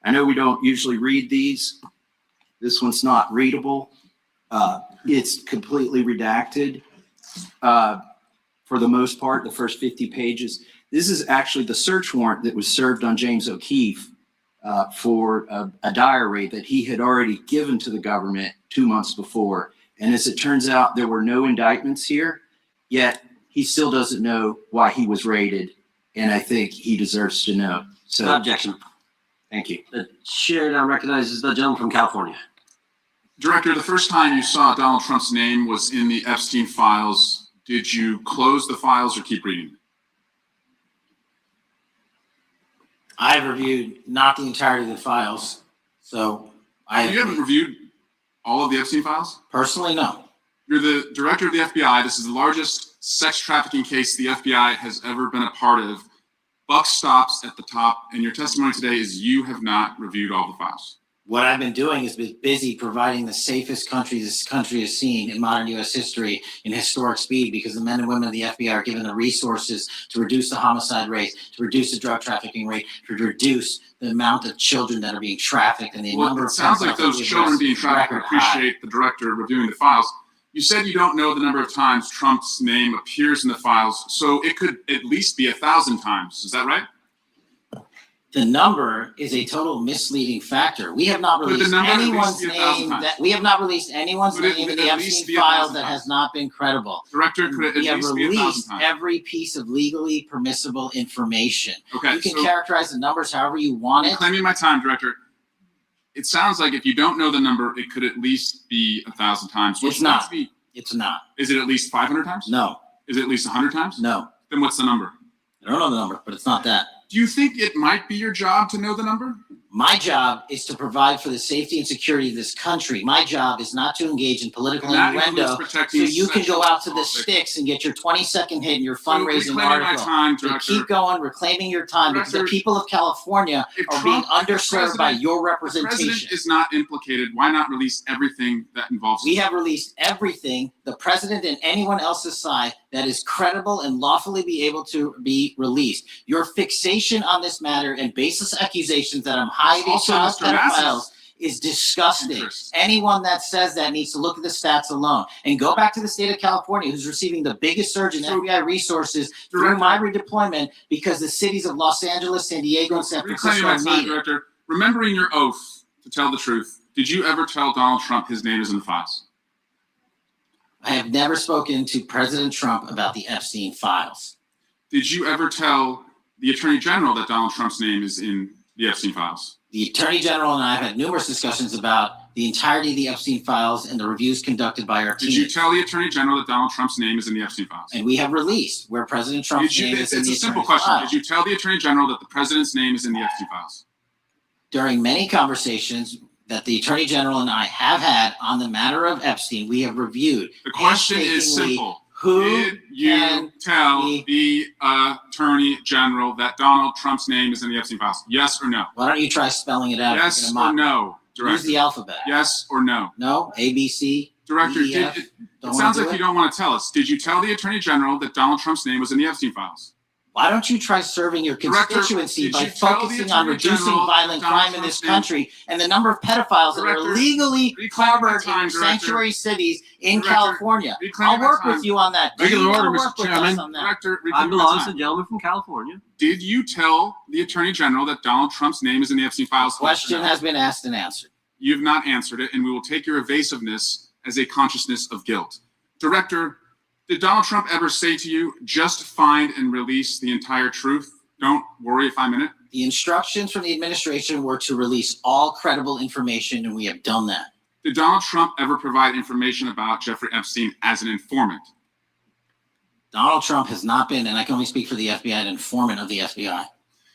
I know we don't usually read these. This one's not readable. It's completely redacted for the most part, the first 50 pages. This is actually the search warrant that was served on James O'Keefe for a diary that he had already given to the government 2 months before. And as it turns out, there were no indictments here, yet he still doesn't know why he was raided. And I think he deserves to know. So, Objection. Thank you. The chair now recognizes the gentleman from California. Director, the first time you saw Donald Trump's name was in the Epstein files. Did you close the files or keep reading? I've reviewed not the entirety of the files, so You haven't reviewed all of the Epstein files? Personally, no. You're the director of the FBI. This is the largest sex trafficking case the FBI has ever been a part of. Buck stops at the top, and your testimony today is you have not reviewed all the files. What I've been doing is been busy providing the safest country this country has seen in modern U.S. history in historic speed, because the men and women of the FBI are given the resources to reduce the homicide rate, to reduce the drug trafficking rate, to reduce the amount of children that are being trafficked and the number of. It sounds like those children being trafficked appreciate the director reviewing the files. You said you don't know the number of times Trump's name appears in the files, so it could at least be 1,000 times. Is that right? The number is a total misleading factor. We have not released anyone's name that we have not released anyone's name in the Epstein files that has not been credible. Director, could it at least be 1,000 times? We have released every piece of legally permissible information. Okay, you can characterize the numbers however you want it. Claiming my time, Director. It sounds like if you don't know the number, it could at least be 1,000 times. It's not. It's not. Is it at least 500 times? No. Is it at least 100 times? No. Then what's the number? I don't know the number, but it's not that. Do you think it might be your job to know the number? My job is to provide for the safety and security of this country. My job is not to engage in political innuendo so you can go out to the sticks and get your 20-second hit in your fundraising article. So keep going, reclaiming your time, because the people of California are being underserved by your representation. The president is not implicated. Why not release everything that involves him? We have released everything, the president and anyone else's side, that is credible and lawfully be able to be released. Your fixation on this matter and baseless accusations that I'm hiding child pedophiles is disgusting. Anyone that says that needs to look at the stats alone and go back to the state of California, who's receiving the biggest surge in FBI resources through my redeployment, because the cities of Los Angeles, San Diego, and San Francisco are needed. Director, remembering your oath to tell the truth, did you ever tell Donald Trump his name is in the files? I have never spoken to President Trump about the Epstein files. Did you ever tell the Attorney General that Donald Trump's name is in the Epstein files? The Attorney General and I have had numerous discussions about the entirety of the Epstein files and the reviews conducted by our team. Did you tell the Attorney General that Donald Trump's name is in the Epstein files? And we have released where President Trump's name is in the Epstein files. It's a simple question. Did you tell the Attorney General that the President's name is in the Epstein files? During many conversations that the Attorney General and I have had on the matter of Epstein, we have reviewed. The question is simple. Who did you tell the Attorney General that Donald Trump's name is in the Epstein files? Yes or no? Why don't you try spelling it out? Yes or no, Director? Use the alphabet. Yes or no? No, A, B, C, Director, D, E, F. it sounds like you don't want to tell us. Did you tell the Attorney General that Donald Trump's name was in the Epstein files? Why don't you try serving your constituency by focusing on reducing violent crime in this country and the number of pedophiles that are illegally harbored in sanctuary cities in California? I'll work with you on that. Regular order, Mr. Chairman. I belong to the gentleman from California. Did you tell the Attorney General that Donald Trump's name is in the Epstein files? Question has been asked and answered. You have not answered it, and we will take your evasiveness as a consciousness of guilt. Director, did Donald Trump ever say to you, just find and release the entire truth? Don't worry if I'm in it. The instructions from the administration were to release all credible information, and we have done that. Did Donald Trump ever provide information about Jeffrey Epstein as an informant? Donald Trump has not been, and I can only speak for the FBI, an informant of the FBI.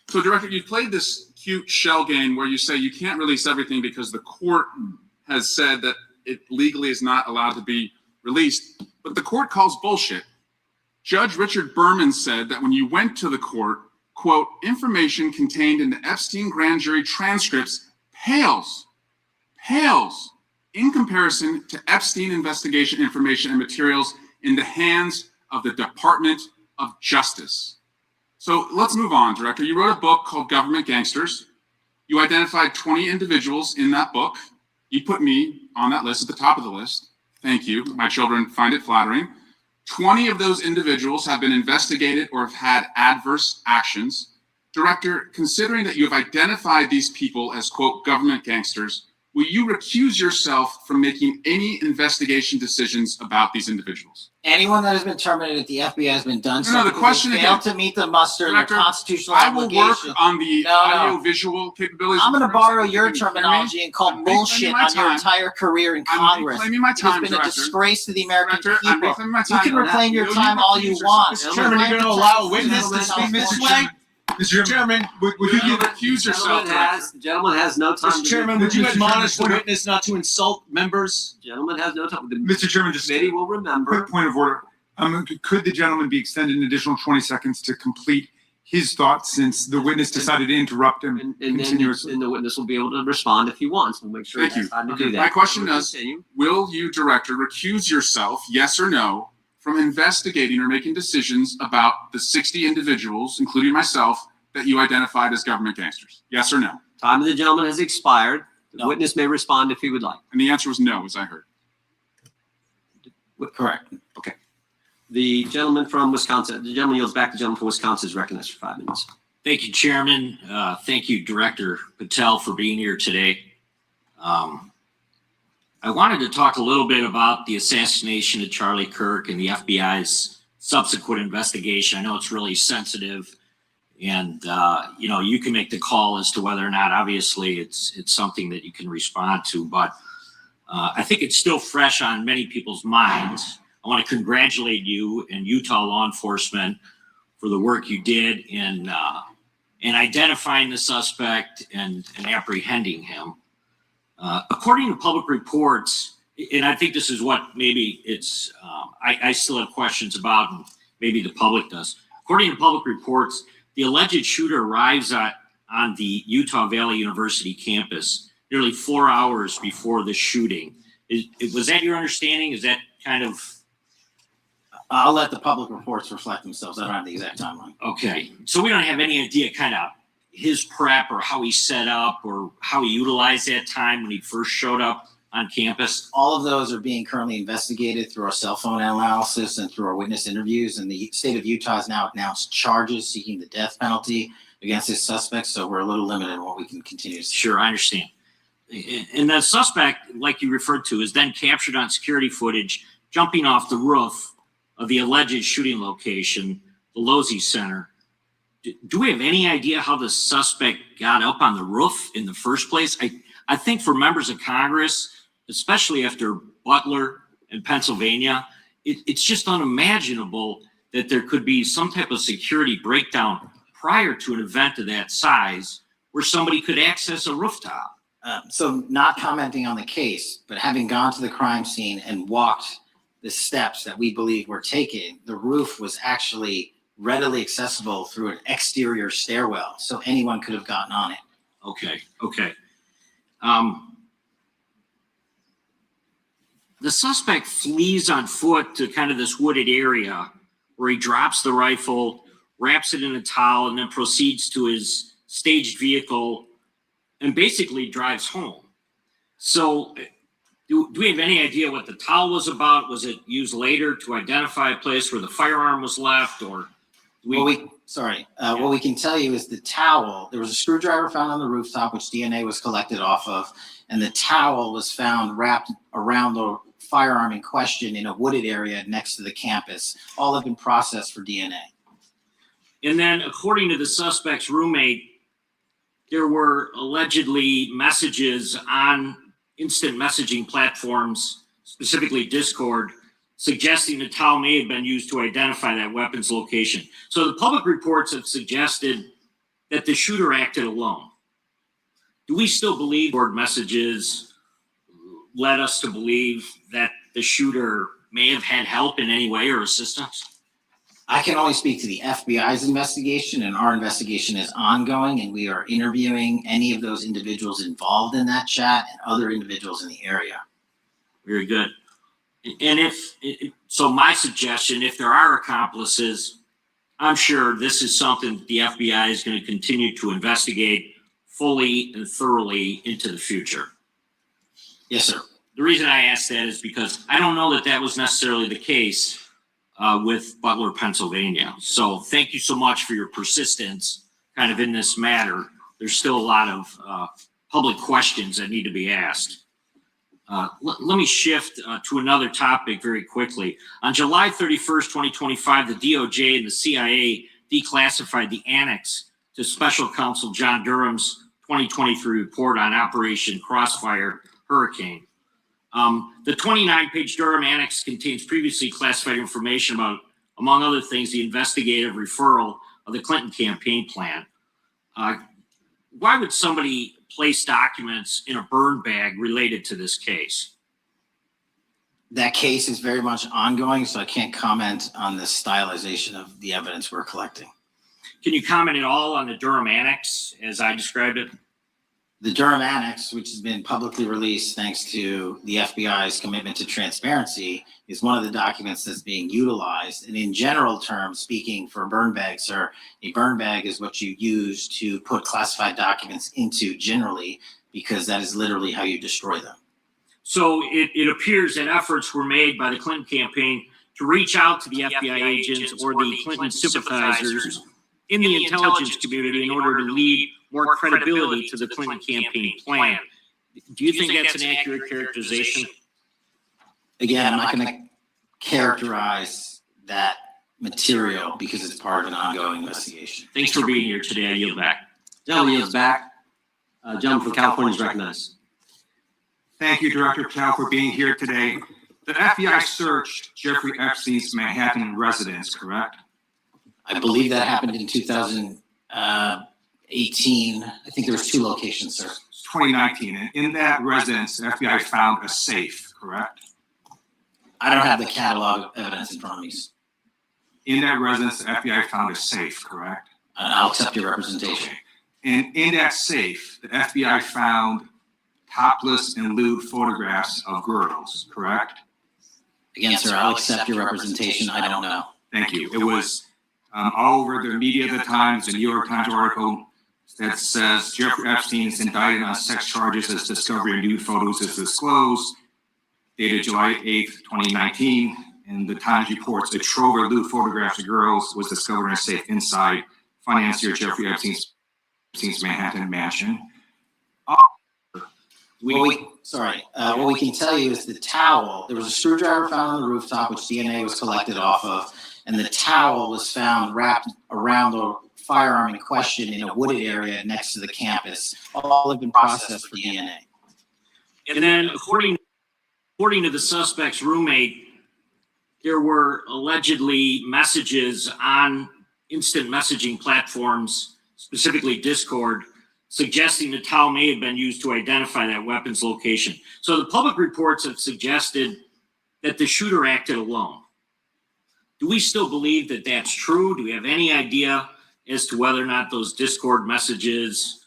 So, Director, you played this cute shell game where you say you can't release everything because the court has said that it legally is not allowed to be released. But the court calls bullshit. Judge Richard Berman said that when you went to the court, quote, information contained in the Epstein grand jury transcripts pales in comparison to Epstein investigation information and materials in the hands of the Department of Justice. So let's move on, Director. You wrote a book called Government Gangsters. You identified 20 individuals in that book. You put me on that list at the top of the list. Thank you. My children find it flattering. 20 of those individuals have been investigated or have had adverse actions. Director, considering that you have identified these people as, quote, government gangsters, will you recuse yourself from making any investigation decisions about these individuals? Anyone that has been terminated at the FBI has been done so. No, the question again, failed to meet the muster in their constitutional obligation. I will work on the audio-visual capabilities. I'm going to borrow your terminology and call bullshit on your entire career in Congress. Reclaiming my time, It's been a disgrace to the American Director, I'm people. reclaiming my You time. can reclaim your time all you want. Mr. Chairman, you're going to allow a witness to speak this way? Mr. Chairman, would you recuse yourself? The gentleman has no time. Mr. Chairman, would you admonish the witness not to insult members? Gentleman has no time. Mr. Chairman, just committee will remember. quick point of order. Could the gentleman be extended an additional 20 seconds to complete his thoughts since the witness decided to interrupt him continuously? And the witness will be able to respond if he wants. We'll make sure Thank he you. has time to Okay, do that. my question We'll is, continue. will you, Director, recuse yourself, yes or no, from investigating or making decisions about the 60 individuals, including myself, that you identified as government gangsters? Yes or no? Time of the gentleman has expired. The witness may respond if he would like. And the answer was no, as I heard. Correct. Okay. The gentleman from Wisconsin, the gentleman yields back. The gentleman from Wisconsin is recognized for 5 minutes. Thank you, Chairman. Thank you, Director Patel, for being here today. I wanted to talk a little bit about the assassination of Charlie Kirk and the FBI's subsequent investigation. I know it's really sensitive, and you can make the call as to whether or not, obviously, it's something that you can respond to, but I think it's still fresh on many people's minds. I want to congratulate you and Utah law enforcement for the work you did in identifying the suspect and apprehending him. According to public reports, and I think this is what maybe it's, I still have questions about, and maybe the public does. According to public reports, the alleged shooter arrives on the Utah Valley University campus nearly 4 hours before the shooting. Was that your understanding? Is that kind of... I'll let the public reports reflect themselves. I don't have the exact timeline. Okay. So we don't have any idea kind of his prep or how he set up or how he utilized that time when he first showed up on campus? All of those are being currently investigated through our cell phone analysis and through our witness interviews. And the state of Utah has now announced charges seeking the death penalty against his suspects. So we're a little limited in what we can continue to see. Sure, I understand. And the suspect, like you referred to, is then captured on security footage jumping off the roof of the alleged shooting location, the Losey Center. Do we have any idea how the suspect got up on the roof in the first place? I think for members of Congress, especially after Butler in Pennsylvania, it's just unimaginable that there could be some type of security breakdown prior to an event of that size where somebody could access a rooftop. So not commenting on the case, but having gone to the crime scene and walked the steps that we believe were taken, the roof was actually readily accessible through an exterior stairwell, so anyone could have gotten on it. Okay. The suspect flees on foot to kind of this wooded area where he drops the rifle, wraps it in a towel, and then proceeds to his staged vehicle and basically drives home. So do we have any idea what the towel was about? Was it used later to identify a place where the firearm was left, or? What we can tell you is the towel, there was a screwdriver found on the rooftop, which DNA was collected off of, and the towel was found wrapped around the firearm in question in a wooded area next to the campus. All have been processed for DNA. And then, according to the suspect's roommate, there were allegedly messages on instant messaging platforms, specifically Discord, suggesting the towel may have been used to identify that weapon's location. So the public reports have suggested that the shooter acted alone. Do we still believe Discord messages led us to believe that the shooter may have had help in any way or assistance? I can only speak to the FBI's investigation, and our investigation is ongoing, and we are interviewing any of those individuals involved in that chat and other individuals in the area. Very good. And so my suggestion, if there are accomplices, I'm sure this is something that the FBI is going to continue to investigate fully and thoroughly into the future. Yes, sir. The reason I ask that is because I don't know that that was necessarily the case with Butler, Pennsylvania. So thank you so much for your persistence kind of in this matter. There's still a lot of public questions that need to be asked. Let me shift to another topic very quickly. On July 31st, 2025, the DOJ and the CIA declassified the annex to Special Counsel John Durham's 2023 report on Operation Crossfire Hurricane. The 29-page Durham Annex contains previously classified information about, among other things, the investigative referral of the Clinton campaign plan. Why would somebody place documents in a burn bag related to this case? That case is very much ongoing, so I can't comment on the stylization of the evidence we're collecting. Can you comment at all on the Durham Annex as I described it? The Durham Annex, which has been publicly released thanks to the FBI's commitment to transparency, is one of the documents that's being utilized. And in general terms, speaking for a burn bag, sir, a burn bag is what you use to put classified documents into generally, because that is literally how you destroy them. So it appears that efforts were made by the Clinton campaign to reach out to the FBI agents or the Clinton sympathizers in the intelligence community in order to lead more credibility to the Clinton campaign plan. Do you think that's an accurate characterization? Again, I'm not going to characterize that material because it's part of an ongoing investigation. Thanks for being here today. I yield back. Gentleman yields back. Gentleman from California is recognized. Thank you, Director Patel, for being here today. The FBI searched Jeffrey Epstein's Manhattan residence, correct? I believe that happened in 2018. I think there was 2 locations, sir. 2019. And in that residence, the FBI found a safe, correct? I don't have the catalog of evidence in front of me. In that residence, the FBI found a safe, correct? I'll accept your representation. And in that safe, the FBI found topless and lewd photographs of girls, correct? Again, sir, I'll accept your representation. I don't know. Thank you. It was all over the media at the time. It's a New York Times article that says Jeffrey Epstein is indicted on sex charges as discovery of nude photos is disclosed, dated July 8th, 2019. And the Times reports a trove of lewd photographs of girls was discovered in a safe inside financier Jeffrey Epstein's Manhattan mansion. What we can tell you is the towel, there was a screwdriver found on the rooftop, which DNA was collected off of, and the towel was found wrapped around the firearm in question in a wooded area next to the campus. All have been processed for DNA. And then according to the suspect's roommate, there were allegedly messages on instant messaging platforms, specifically Discord, suggesting the towel may have been used to identify that weapon's location. So the public reports have suggested that the shooter acted alone. Do we still believe that that's true? Do we have any idea as to whether or not those Discord messages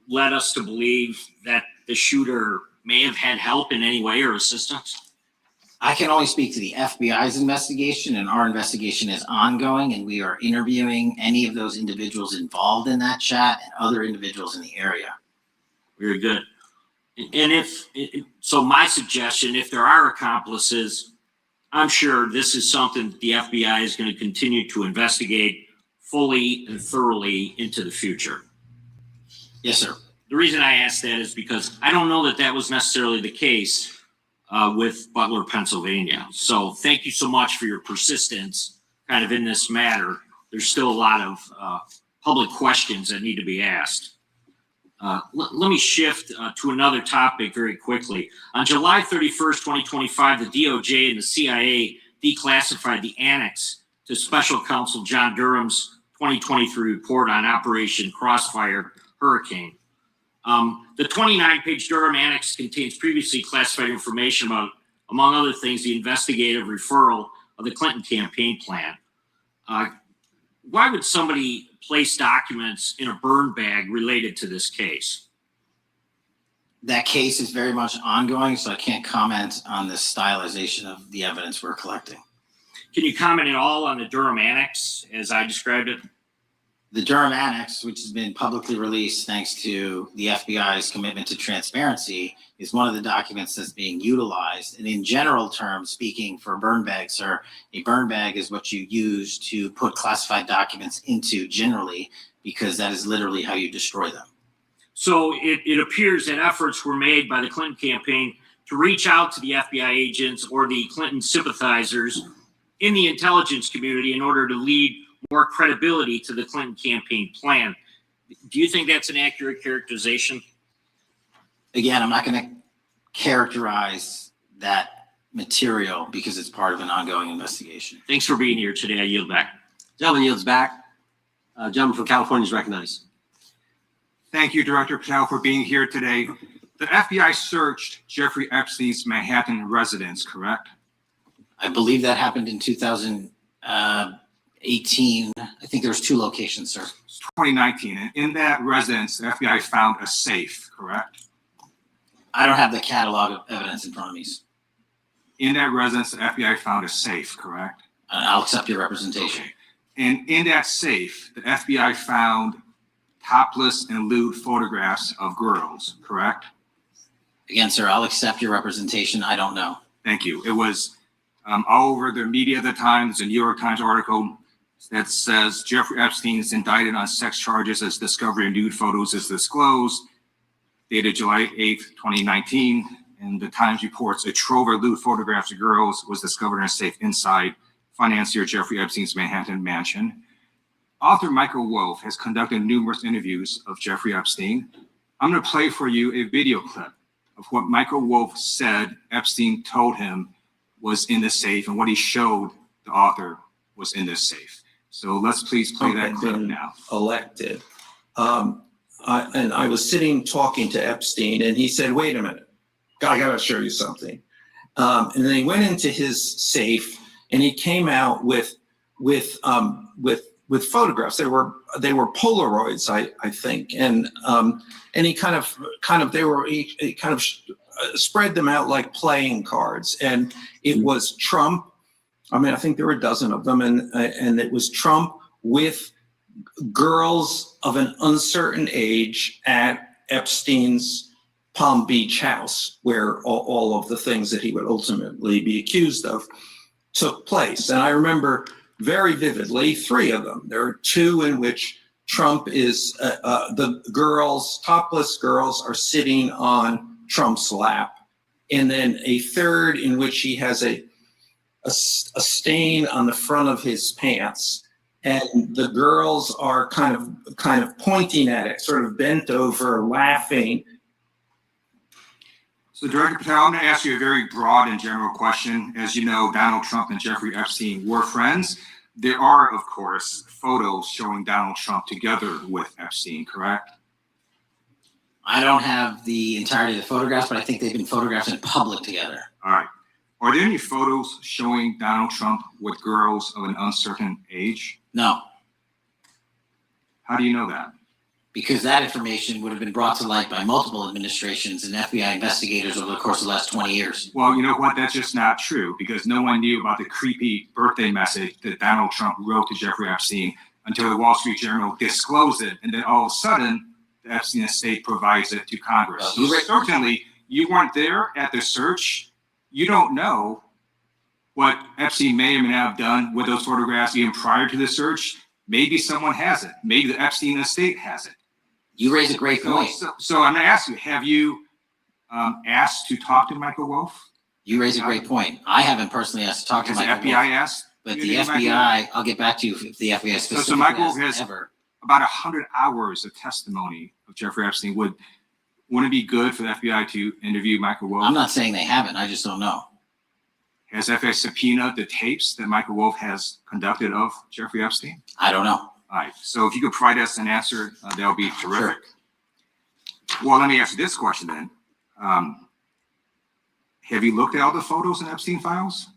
led us to believe that the shooter may have had help in any way or assistance? I can only speak to the FBI's investigation, and our investigation is ongoing, and we are interviewing any of those individuals involved in that chat and other individuals in the area. Very good. And so my suggestion, if there are accomplices, I'm sure this is something that the FBI is going to continue to investigate fully and thoroughly into the future. Yes, sir. The reason I ask that is because I don't know that that was necessarily the case with Butler, Pennsylvania. So thank you so much for your persistence kind of in this matter. There's still a lot of public questions that need to be asked. Let me shift to another topic very quickly. On July 31st, 2025, the DOJ and the CIA declassified the annex to Special Counsel John Durham's 2023 report on Operation Crossfire Hurricane. The 29-page Durham Annex contains previously classified information about, among other things, the investigative referral of the Clinton campaign plan. Why would somebody place documents in a burn bag related to this case? That case is very much ongoing, so I can't comment on the stylization of the evidence we're collecting. Can you comment at all on the Durham Annex as I described it? The Durham Annex, which has been publicly released thanks to the FBI's commitment to transparency, is one of the documents that's being utilized. And in general terms, speaking for a burn bag, sir, a burn bag is what you use to put classified documents into generally, because that is literally how you destroy them. So it appears that efforts were made by the Clinton campaign to reach out to the FBI agents or the Clinton sympathizers in the intelligence community in order to lead more credibility to the Clinton campaign plan. Do you think that's an accurate characterization? Again, I'm not going to characterize that material because it's part of an ongoing investigation. Thanks for being here today. I yield back. Gentleman yields back. Gentleman from California is recognized. Thank you, Director Patel, for being here today. The FBI searched Jeffrey Epstein's Manhattan residence, correct? I believe that happened in 2018. I think there was 2 locations, sir. 2019. And in that residence, the FBI found a safe, correct? I don't have the catalog of evidence in front of me. In that residence, the FBI found a safe, correct? I'll accept your representation. Okay. And in that safe, the FBI found topless and lewd photographs of girls, correct? Again, sir, I'll accept your representation. I don't know. Thank you. It was all over the media at the time. There's a New York Times article that says Jeffrey Epstein is indicted on sex charges as discovery of nude photos is disclosed, dated July 8th, 2019. And the Times reports a trove of lewd photographs of girls was discovered in a safe inside financier Jeffrey Epstein's Manhattan mansion. Author Michael Wolff has conducted numerous interviews of Jeffrey Epstein. I'm going to play for you a video clip of what Michael Wolff said Epstein told him was in the safe and what he showed the author was in this safe. So let's please play that clip now. Elected. And I was sitting talking to Epstein and he said, wait a minute, I got to show you something. And then he went into his safe and he came out with photographs. They were Polaroids, I think, and he kind of spread them out like playing cards, and it was Trump. I mean, I think there were a dozen of them, and it was Trump with girls of an uncertain age at Epstein's Palm Beach house, where all of the things that he would ultimately be accused of took place. And I remember very vividly 3 of them. There are 2 in which Trump is, the girls, topless girls are sitting on Trump's lap. And then a 3rd in which he has a stain on the front of his pants. And the girls are kind of pointing at it, sort of bent over, laughing. So Director Patel, I'm going to ask you a very broad and general question. As you know, Donald Trump and Jeffrey Epstein were friends. There are, of course, photos showing Donald Trump together with Epstein, correct? I don't have the entirety of the photographs, but I think they've been photographed in public together. All right. Are there any photos showing Donald Trump with girls of an uncertain age? No. How do you know that? Because that information would have been brought to light by multiple administrations and FBI investigators over the course of the last 20 years. Well, you know what? That's just not true, because no one knew about the creepy birthday message that Donald Trump wrote to Jeffrey Epstein until the Wall Street Journal disclosed it. And then all of a sudden, the Epstein estate provides it to Congress. So certainly, you weren't there at the search. You don't know what Epstein may or may not have done with those photographs even prior to the search. Maybe someone has it. Maybe the Epstein estate has it. You raise a great point. So I'm going to ask you, have you asked to talk to Michael Wolff? You raise a great point. I haven't personally asked to talk to Michael Wolff. Has the FBI asked? But the FBI, I'll get back to you if the FBI specifically So Michael Wolff has ever. about 100 hours of testimony of Jeffrey Epstein. Wouldn't it be good for the FBI to interview Michael Wolff? I'm not saying they haven't. I just don't know. Has FBI subpoenaed the tapes that Michael Wolff has conducted of Jeffrey Epstein? I don't know. All right. So if you could provide us an answer, that would be terrific. Sure. Well, let me ask you this question then. Have you looked at all the photos in Epstein files?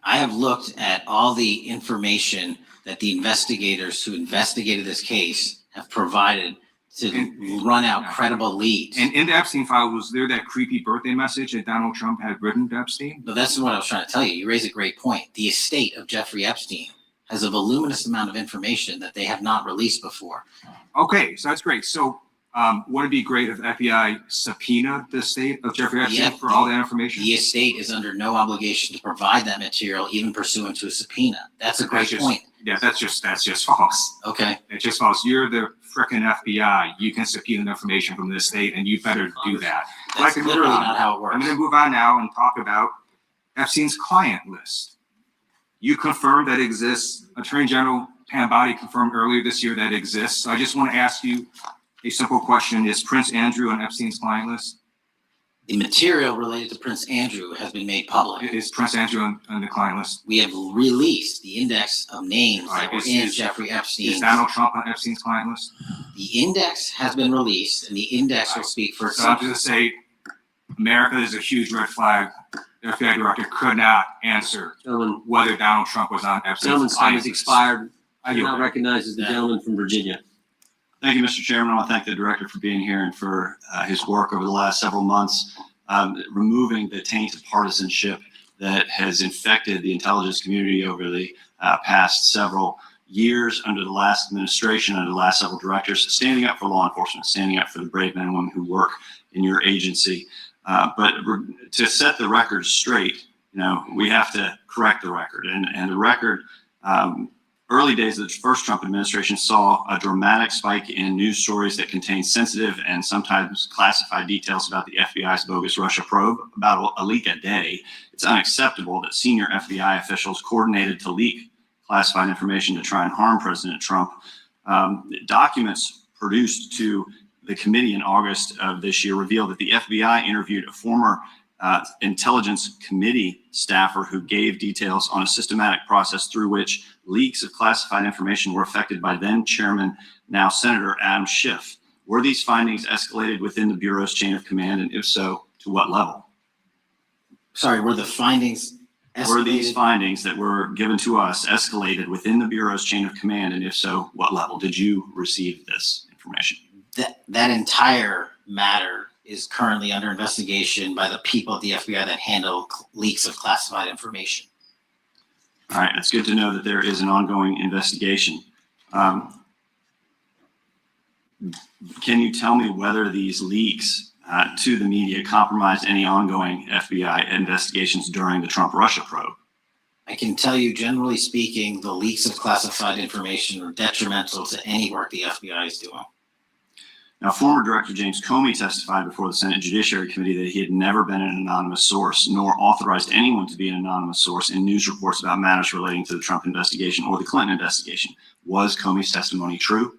I have looked at all the information that the investigators who investigated this case have provided to run out credible leads. And in the Epstein file, was there that creepy birthday message that Donald Trump had written to Epstein? No, that's what I was trying to tell you. You raise a great point. The estate of Jeffrey Epstein has a voluminous amount of information that they have not released before. Okay, so that's great. So would it be great if FBI subpoenaed the estate of Jeffrey Epstein for all that information? The estate is under no obligation to provide that material, even pursuant to a subpoena. That's a great point. Yeah, that's just false. Okay. It's just false. You're the frickin' FBI. You can subpoena information from the estate, and you better do that. That's literally not how it works. I'm going to move on now and talk about Epstein's client list. You confirmed that exists. Attorney General Pam Bondi confirmed earlier this year that exists. So I just want to ask you a simple question. Is Prince Andrew on Epstein's client list? The material related to Prince Andrew has been made public. Is Prince Andrew on the client list? We have released the index of names that were in Jeffrey Epstein. Is Donald Trump on Epstein's client list? The index has been released, and the index will speak for So I'm itself. going to say America is a huge red flag. The FBI director could not answer whether Donald Trump was on Epstein's Gentleman's time has expired. I do yield. not recognize the gentleman from Virginia. Thank you, Mr. Chairman. I want to thank the director for being here and for his work over the last several months, removing the taint of partisanship that has infected the intelligence community over the past several years under the last administration, under the last several directors, standing up for law enforcement, standing up for the brave men and women who work in your agency. But to set the record straight, we have to correct the record. And the record, early days of the first Trump administration saw a dramatic spike in news stories that contained sensitive and sometimes classified details about the FBI's bogus Russia probe, about a leak a day. It's unacceptable that senior FBI officials coordinated to leak classified information to try and harm President Trump. Documents produced to the committee in August of this year revealed that the FBI interviewed a former intelligence committee staffer who gave details on a systematic process through which leaks of classified information were affected by then Chairman, now Senator Adam Schiff. Were these findings escalated within the Bureau's chain of command, and if so, to what level? Sorry, were the findings escalated? Were these findings that were given to us escalated within the Bureau's chain of command, and if so, what level did you receive this information? That entire matter is currently under investigation by the people at the FBI that handle leaks of classified information. All right, it's good to know that there is an ongoing investigation. Can you tell me whether these leaks to the media compromised any ongoing FBI investigations during the Trump-Russia probe? I can tell you, generally speaking, the leaks of classified information are detrimental to any work the FBI is doing. Now, former Director James Comey testified before the Senate Judiciary Committee that he had never been an anonymous source, nor authorized anyone to be an anonymous source in news reports about matters relating to the Trump investigation or the Clinton investigation. Was Comey's testimony true?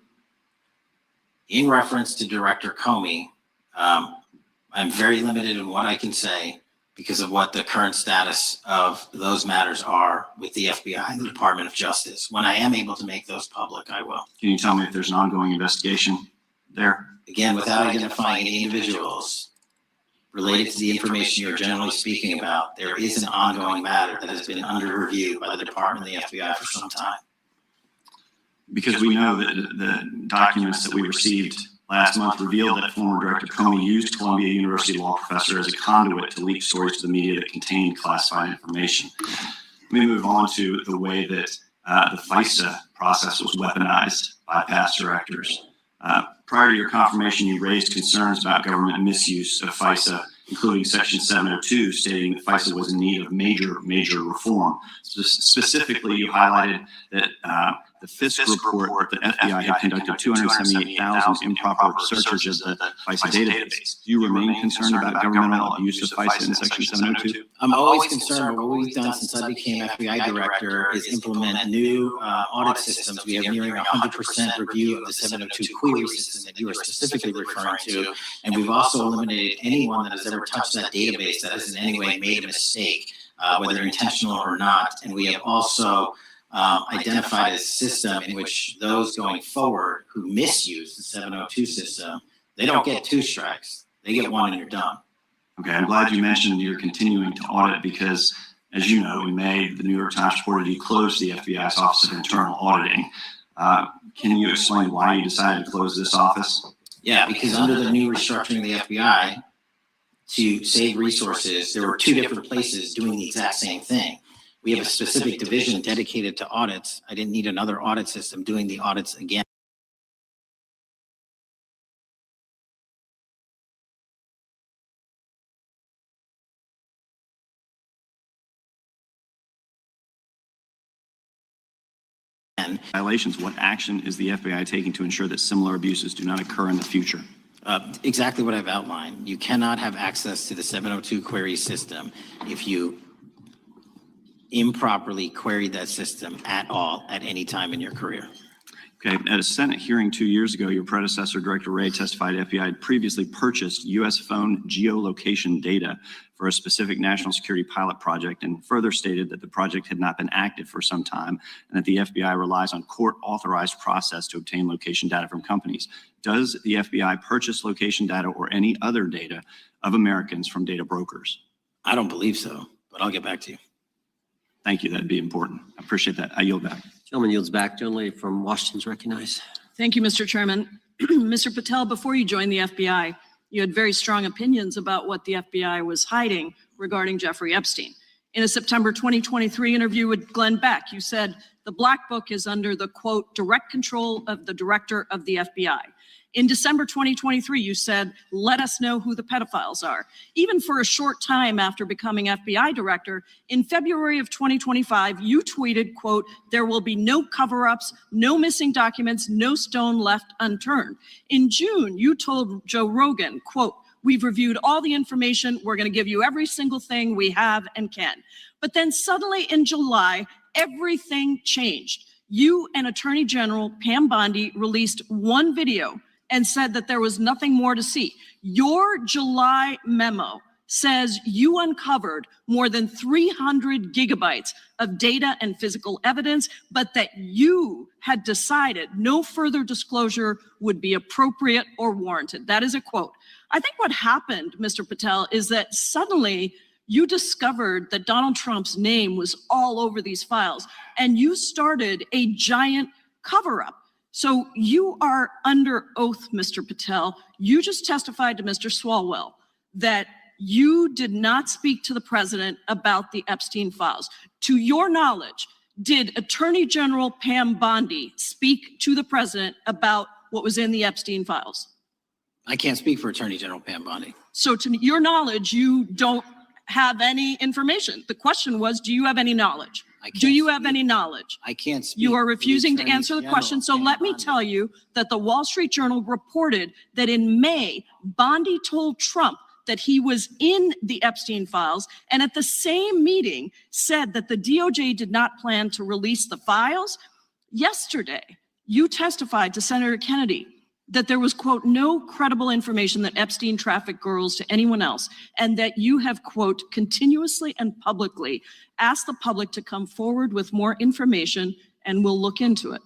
In reference to Director Comey, I'm very limited in what I can say because of what the current status of those matters are with the FBI and the Department of Justice. When I am able to make those public, I will. Can you tell me if there's an ongoing investigation there? Again, without identifying any individuals related to the information you're generally speaking about, there is an ongoing matter that has been under review by the Department and the FBI for some time. Because we know that the documents that we received last month revealed that former Director Comey used Columbia University law professor as a conduit to leak stories to the media that contained classified information. Let me move on to the way that the FISA process was weaponized by past directors. Prior to your confirmation, you raised concerns about government misuse of FISA, including Section 702, stating that FISA was in need of major reform. Specifically, you highlighted that the FISC report that the FBI had conducted 278,000 improper searches of the FISA database. Do you remain concerned about governmental abuse of FISA in Section 702? I'm always concerned, but what we've done since I became FBI director is implement new audit systems. We have nearing 100% review of the 702 query system that you are specifically referring to. And we've also eliminated anyone that has ever touched that database that has in any way made a mistake, whether intentional or not. And we have also identified a system in which those going forward who misuse the 702 system They don't get 2 strikes. They get 1 and you're done. Okay, I'm glad you mentioned you're continuing to audit because, as you know, in May, the New York Times reported you closed the FBI's Office of Internal Auditing. Can you explain why you decided to close this office? Yeah, because under the new restructuring of the FBI, to save resources, there were 2 different places doing the exact same thing. We have a specific division dedicated to audits. I didn't need another audit system doing the audits again. Violations, what action is the FBI taking to ensure that similar abuses do not occur in the future? Exactly what I've outlined. You cannot have access to the 702 query system if you improperly queried that system at all at any time in your career. Okay, at a Senate hearing 2 years ago, your predecessor, Director Wray, testified FBI had previously purchased U.S. phone geolocation data for a specific national security pilot project and further stated that the project had not been active for some time and that the FBI relies on court-authorized process to obtain location data from companies. Does the FBI purchase location data or any other data of Americans from data brokers? I don't believe so, but I'll get back to you. Thank you. That'd be important. I appreciate that. I yield back. Gentleman yields back. Gentleman from Washington's recognized. Thank you, Mr. Chairman. Mr. Patel, before you joined the FBI, you had very strong opinions about what the FBI was hiding regarding Jeffrey Epstein. In a September 2023 interview with Glenn Beck, you said the Black Book is under the, quote, direct control of the director of the FBI. In December 2023, you said, let us know who the pedophiles are. Even for a short time after becoming FBI director, in February of 2025, you tweeted, quote, there will be no cover-ups, no missing documents, no stone left unturned. In June, you told Joe Rogan, quote, we've reviewed all the information. We're going to give you every single thing we have and can. But then suddenly in July, everything changed. You and Attorney General Pam Bondi released one video and said that there was nothing more to see. Your July memo says you uncovered more than 300 gigabytes of data and physical evidence, but that you had decided no further disclosure would be appropriate or warranted. That is a quote. I think what happened, Mr. Patel, is that suddenly you discovered that Donald Trump's name was all over these files, and you started a giant cover-up. So you are under oath, Mr. Patel. You just testified to Mr. Swalwell that you did not speak to the president about the Epstein files. To your knowledge, did Attorney General Pam Bondi speak to the president about what was in the Epstein files? I can't speak for Attorney General Pam Bondi. So to your knowledge, you don't have any information. The question was, do you have any knowledge? Do you have any knowledge? I can't speak. You are refusing to answer the question. So let me tell you that the Wall Street Journal reported that in May, Bondi told Trump that he was in the Epstein files, and at the same meeting said that the DOJ did not plan to release the files. Yesterday, you testified to Senator Kennedy that there was, quote, no credible information that Epstein trafficked girls to anyone else, and that you have, quote, continuously and publicly asked the public to come forward with more information, and we'll look into it.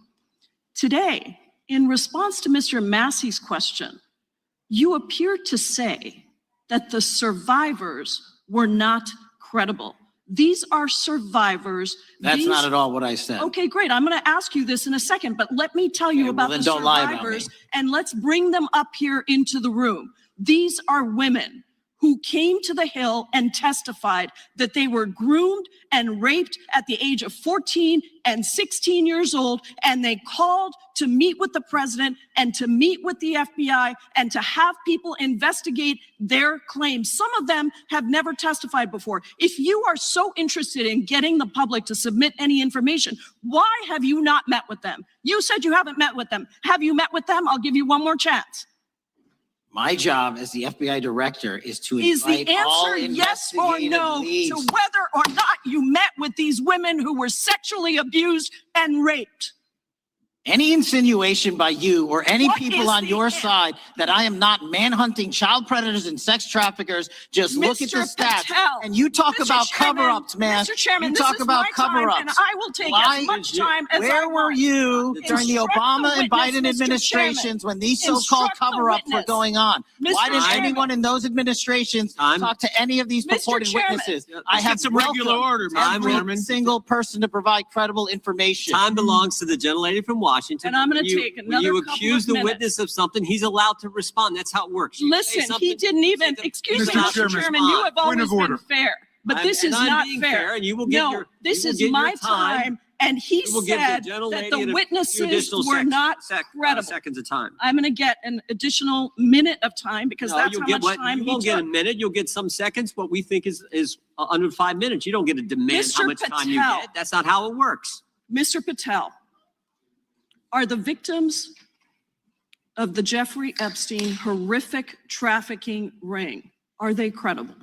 Today, in response to Mr. Massey's question, you appear to say that the survivors were not credible. These are survivors. That's not at all what I said. Okay, great. I'm going to ask you this in a second, but let me tell you about the survivors, and let's bring them up here into the room. These are women who came to the Hill and testified that they were groomed and raped at the age of 14 and 16 years old, and they called to meet with the president and to meet with the FBI and to have people investigate their claims. Some of them have never testified before. If you are so interested in getting the public to submit any information, why have you not met with them? You said you haven't met with them. Have you met with them? I'll give you one more chance. My job as the FBI director is to Is the invite all answer yes or investigative no leads. to whether or not you met with these women who were sexually abused and raped? Any insinuation by you or any What people is on the your end? side that I am not manhunting child predators and sex traffickers, just look at the Mr. stats. Patel, And you talk Mr. about Chairman, cover-ups, man. Mr. Chairman, You this talk is about my time, cover-ups. and I will take Why- as much time as I Where were want. you during the Instruct Obama the and witness, Biden Mr. administrations Chairman. when these so-called Instruct the cover-ups were witness. going on? Mr. Why didn't Chairman. anyone in those administrations talk to any of these Mr. purported Chairman. witnesses? Let's I get have some regular welcomed order, Mr. every Chairman. single person to provide credible information. Time belongs to the gentlelady from Washington. And I'm gonna When you- take when another you couple accuse of the minutes. witness of something, he's allowed to respond. That's how it works. You say Listen, something, he didn't even, excuse me, Mr. Mr. Chairman, Chairman, you have point always of been order. fair, but this and is I'm not being fair. and you will get No, your, this you will is get your my time. time, and he You will give the said gentlelady that the a few witnesses additional were not credible. seconds of time. I'm gonna get an additional minute of time because No, that's you'll how get much what, time you he won't get a took. minute, you'll get some seconds, what we think is under 5 minutes. You don't get to demand how Mr. much time you Patel. get. That's not how it works. Mr. Patel, are the victims of the Jeffrey Epstein horrific trafficking ring, are they credible?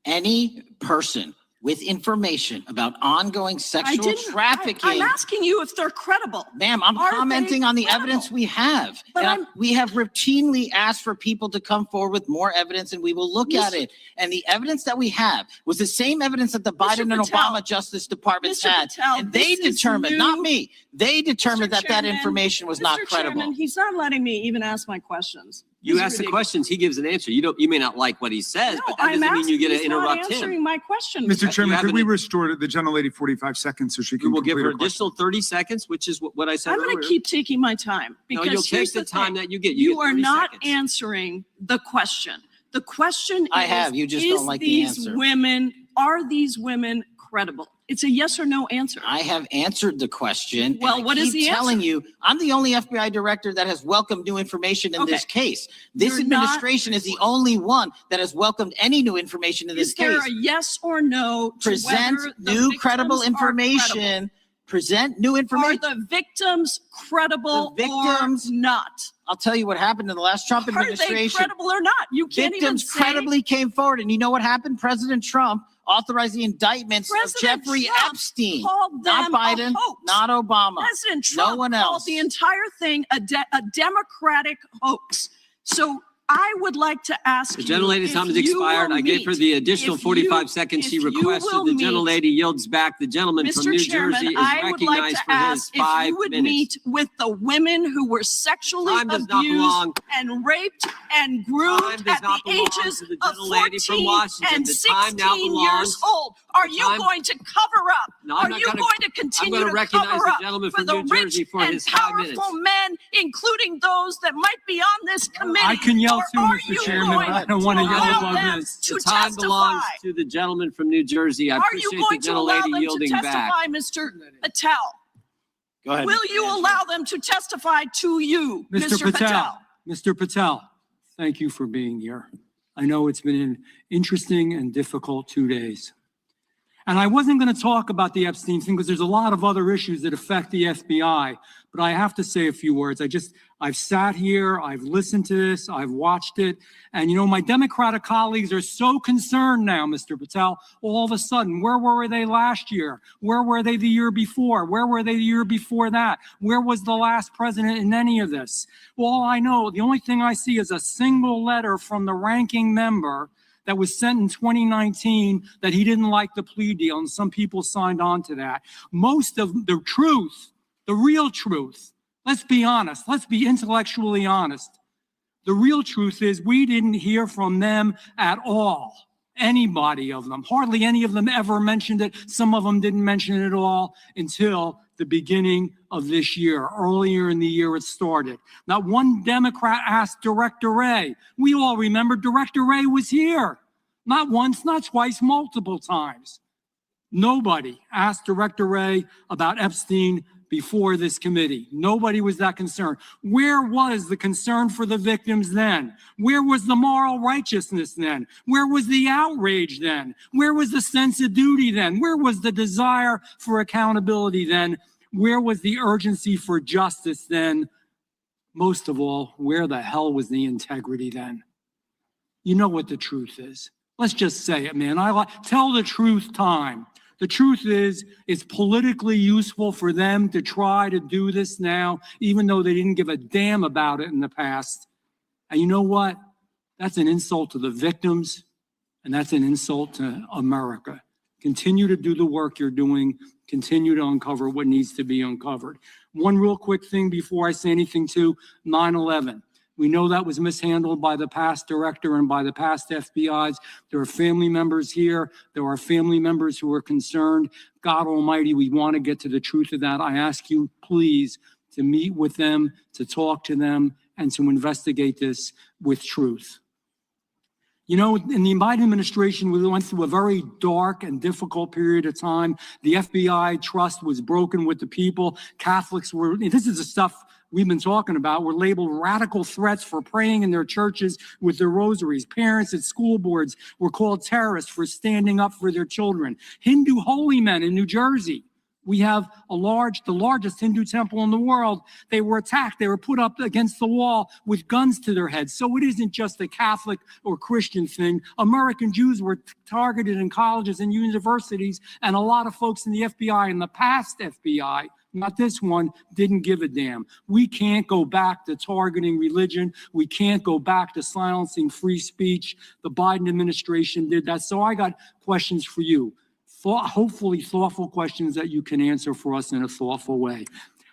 Any person with information about ongoing sexual trafficking. I'm asking you if they're credible. Ma'am, I'm Are commenting they on the credible? evidence we have. But And we have routinely asked for people to come forward with more evidence and we will look at Mr. it. And the evidence that we have was the same evidence that the Biden and Patel, Obama Justice Departments Mr. had. Patel, And they this is determined, not new. me, they determined Mr. that Chairman, information was not Mr. credible. Chairman, he's not letting me even ask my questions. You This is ask the ridiculous. questions, he gives an answer. You may not like what he says, No, but that I'm doesn't mean you asking, get to he's not interrupt him. answering my question. Mr. Chairman, could haven't- we restore the gentlelady 45 seconds so she We can will give complete her her question? additional 30 seconds, which is what I said I'm earlier. gonna keep taking my time No, because you'll take here's the the time thing. that you get. You get are 30 not seconds. answering the question. The question I is, have, you just is don't like the these answer. women, are these women credible? It's a yes or no answer. I have answered the question. Well, and I what is keep the telling answer? you, I'm the only FBI director that has welcomed new information in this Okay. case. This You're not- administration is the only one that has welcomed any new information in this Is there case. a yes or no to Present whether the new credible victims are credible? information. Present new Are information. the victims credible The victims- or not? I'll tell you what happened in the last Trump Are they administration. credible or not? You can't even Victims say. credibly came forward. And you know what happened? President Trump authorized the indictments of President Jeffrey Trump Epstein. called Not them a Biden, hoax. not Obama. President Trump No one called else. the entire thing a Democratic hoax. So I would like to ask The you gentlelady's if time has you expired. will I gave her meet- the additional if 45 you- seconds she if you requested. will The meet- gentlelady yields back. The gentleman from Mr. New Chairman, Jersey is I would like recognized to for his ask if 5 you would minutes. meet with the women who were sexually Time does not abused belong. and raped and groomed Time does at not the belong ages to the of gentlelady from 14 Washington. and The time now 16 years belongs- old. Are you time- going to cover up? No, I'm Are not you gonna- going to I'm continue gonna to recognize cover the up gentleman for from the New Jersey rich for and his 5 minutes. powerful men, including those that might be on this committee? I can yell Or too, are Mr. you Chairman, going but I don't want to yell allow above them this. to The time belongs testify? to the gentleman from New Jersey. I Are you appreciate the going to allow gentlelady them to yielding back. testify, Mr. Patel? Go ahead. Will you allow them to testify to you, Mr. Patel? Mr. Patel, thank you for being here. I know it's been an interesting and difficult 2 days. And I wasn't going to talk about the Epstein thing because there's a lot of other issues that affect the FBI, but I have to say a few words. I've sat here, I've listened to this, I've watched it, and you know, my Democratic colleagues are so concerned now, Mr. Patel, all of a sudden. Where were they last year? Where were they the year before? Where were they the year before that? Where was the last president in any of this? Well, all I know, the only thing I see is a single letter from the ranking member that was sent in 2019 that he didn't like the plea deal, and some people signed on to that. Most of the truth, the real truth, let's be honest, let's be intellectually honest. The real truth is we didn't hear from them at all. Anybody of them, hardly any of them ever mentioned it. Some of them didn't mention it at all until the beginning of this year. Earlier in the year it started. Not one Democrat asked Director Wray. We all remember Director Wray was here. Not once, not twice, multiple times. Nobody asked Director Wray about Epstein before this committee. Nobody was that concerned. Where was the concern for the victims then? Where was the moral righteousness then? Where was the outrage then? Where was the sense of duty then? Where was the desire for accountability then? Where was the urgency for justice then? Most of all, where the hell was the integrity then? You know what the truth is. Let's just say it, man. Tell the truth time. The truth is, it's politically useful for them to try to do this now, even though they didn't give a damn about it in the past. And you know what? That's an insult to the victims, and that's an insult to America. Continue to do the work you're doing. Continue to uncover what needs to be uncovered. One real quick thing before I say anything to 9/11. We know that was mishandled by the past director and by the past FBIs. There are family members here. There are family members who are concerned. God Almighty, we want to get to the truth of that. I ask you, please, to meet with them, to talk to them, and to investigate this with truth. You know, in the Biden administration, we went through a very dark and difficult period of time. The FBI trust was broken with the people. Catholics were, this is the stuff we've been talking about, were labeled radical threats for praying in their churches with their rosaries. Parents at school boards were called terrorists for standing up for their children. Hindu holy men in New Jersey. We have the largest Hindu temple in the world. They were attacked. They were put up against the wall with guns to their heads. So it isn't just a Catholic or Christian thing. American Jews were targeted in colleges and universities, and a lot of folks in the FBI, in the past FBI, not this one, didn't give a damn. We can't go back to targeting religion. We can't go back to silencing free speech. The Biden administration did that. So I got questions for you. Hopefully thoughtful questions that you can answer for us in a thoughtful way.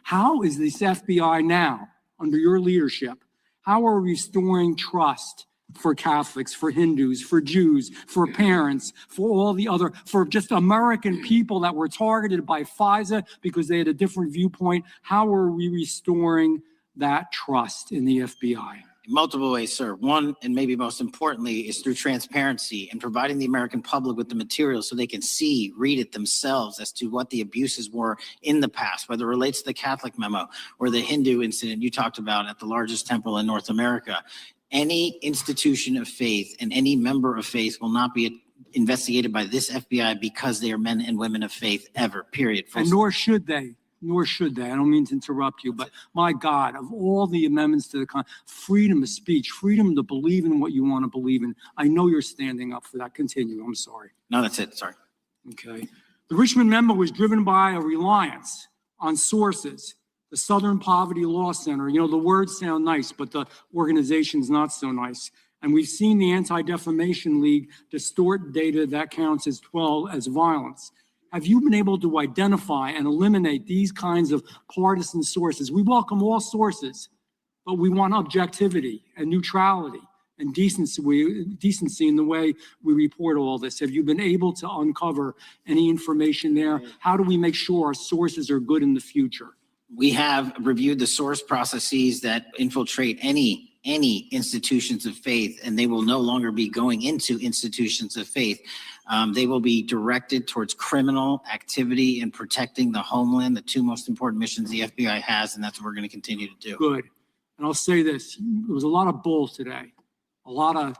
How is this FBI now, under your leadership, how are we restoring trust for Catholics, for Hindus, for Jews, for parents, for all the other, for just American people that were targeted by FISA because they had a different viewpoint? How are we restoring that trust in the FBI? Multiple ways, sir. One, and maybe most importantly, is through transparency and providing the American public with the material so they can see, read it themselves as to what the abuses were in the past, whether it relates to the Catholic memo or the Hindu incident you talked about at the largest temple in North America. Any institution of faith and any member of faith will not be investigated by this FBI because they are men and women of faith ever, period. And nor should they. Nor should they. I don't mean to interrupt you, but my God, of all the amendments to the freedom of speech, freedom to believe in what you want to believe in, I know you're standing up for that. Continue. I'm sorry. No, that's it. Sorry. Okay. The Richmond memo was driven by a reliance on sources. The Southern Poverty Law Center, you know, the words sound nice, but the organization's not so nice. And we've seen the Anti-Defamation League distort data that counts as violence. Have you been able to identify and eliminate these kinds of partisan sources? We welcome all sources, but we want objectivity and neutrality and decency in the way we report all this. Have you been able to uncover any information there? How do we make sure our sources are good in the future? We have reviewed the source processes that infiltrate any institutions of faith, and they will no longer be going into institutions of faith. They will be directed towards criminal activity and protecting the homeland, the two most important missions the FBI has, and that's what we're going to continue to do. Good. And I'll say this, there was a lot of bull today, a lot of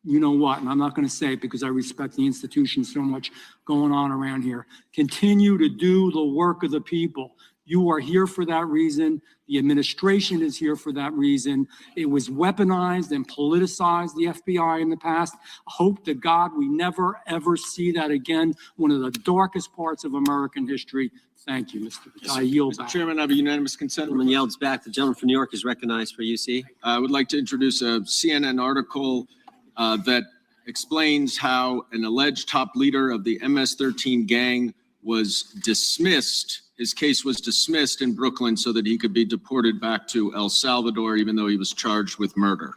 you know what, and I'm not going to say it because I respect the institution so much going on around here. Continue to do the work of the people. You are here for that reason. The administration is here for that reason. It was weaponized and politicized, the FBI in the past. Hope to God we never, ever see that again. One of the darkest parts of American history. Thank you, Mr. I yield back. Mr. Chairman, I have a unanimous consent. Gentleman yields back. The gentleman from New York is recognized for UC. I would like to introduce a CNN article that explains how an alleged top leader of the MS-13 gang was dismissed. His case was dismissed in Brooklyn so that he could be deported back to El Salvador, even though he was charged with murder.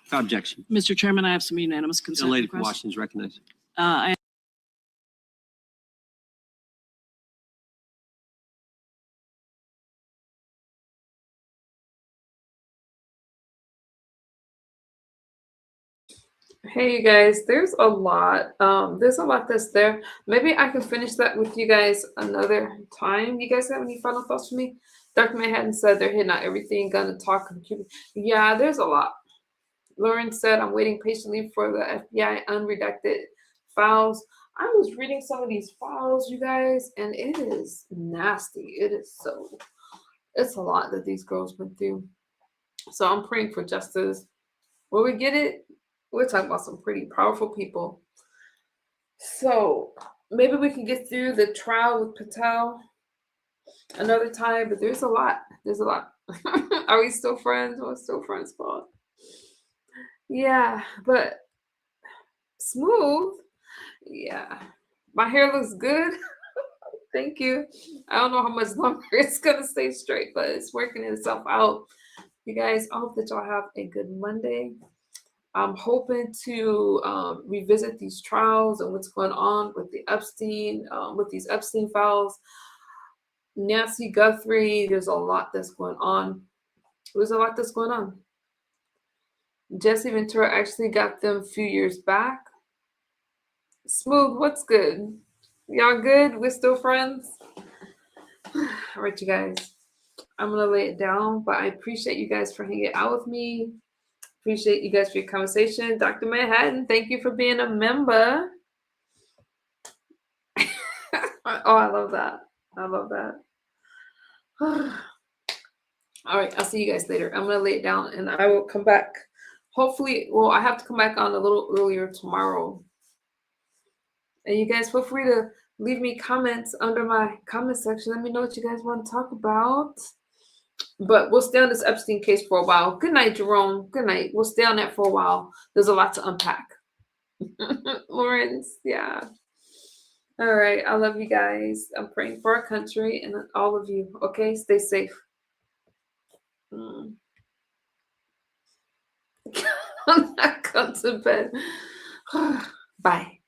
Without objection. Mr. Chairman, I have some unanimous consent. The lady from requests. Washington is recognized. I Hey you guys, there's a lot that's there. Maybe I can finish that with you guys another time. You guys have any final thoughts for me? Dr. Manhattan said they're hitting out everything, gonna talk computer. Yeah, there's a lot. Lauren said I'm waiting patiently for the FBI unredacted files. I was reading some of these files, you guys, and it is nasty. It's a lot that these girls went through. So I'm praying for justice. Will we get it? We're talking about some pretty powerful people. So maybe we can get through the trial with Patel another time, but there's a lot. There's a lot. Are we still friends? We're still friends, Paul. Yeah, but smooth. Yeah. My hair looks good. Thank you. I don't know how much longer it's gonna stay straight, but it's working itself out. You guys, I hope that y'all have a good Monday. I'm hoping to revisit these trials and what's going on with the Epstein, with these Epstein files. Nancy Guthrie, there's a lot that's going on. There's a lot that's going on. Jesse Ventura actually got them a few years back. Smooth, what's good? Y'all good? We're still friends? All right, you guys. I'm going to lay it down, but I appreciate you guys for hanging out with me. Appreciate you guys for your conversation. Dr. Manhattan, thank you for being a member. Oh, I love that. I love that. All right, I'll see you guys later. I'm going to lay it down and I will come back. Hopefully, well, I have to come back on a little earlier tomorrow. And you guys feel free to leave me comments under my comment section. Let me know what you guys want to talk about. But we'll stay on this Epstein case for a while. Good night, Jerome. Good night. We'll stay on that for a while. There's a lot to unpack. Lawrence, yeah. All right. I love you guys. I'm praying for our country and all of you. Okay? Stay safe. I'm not going to bed. Bye.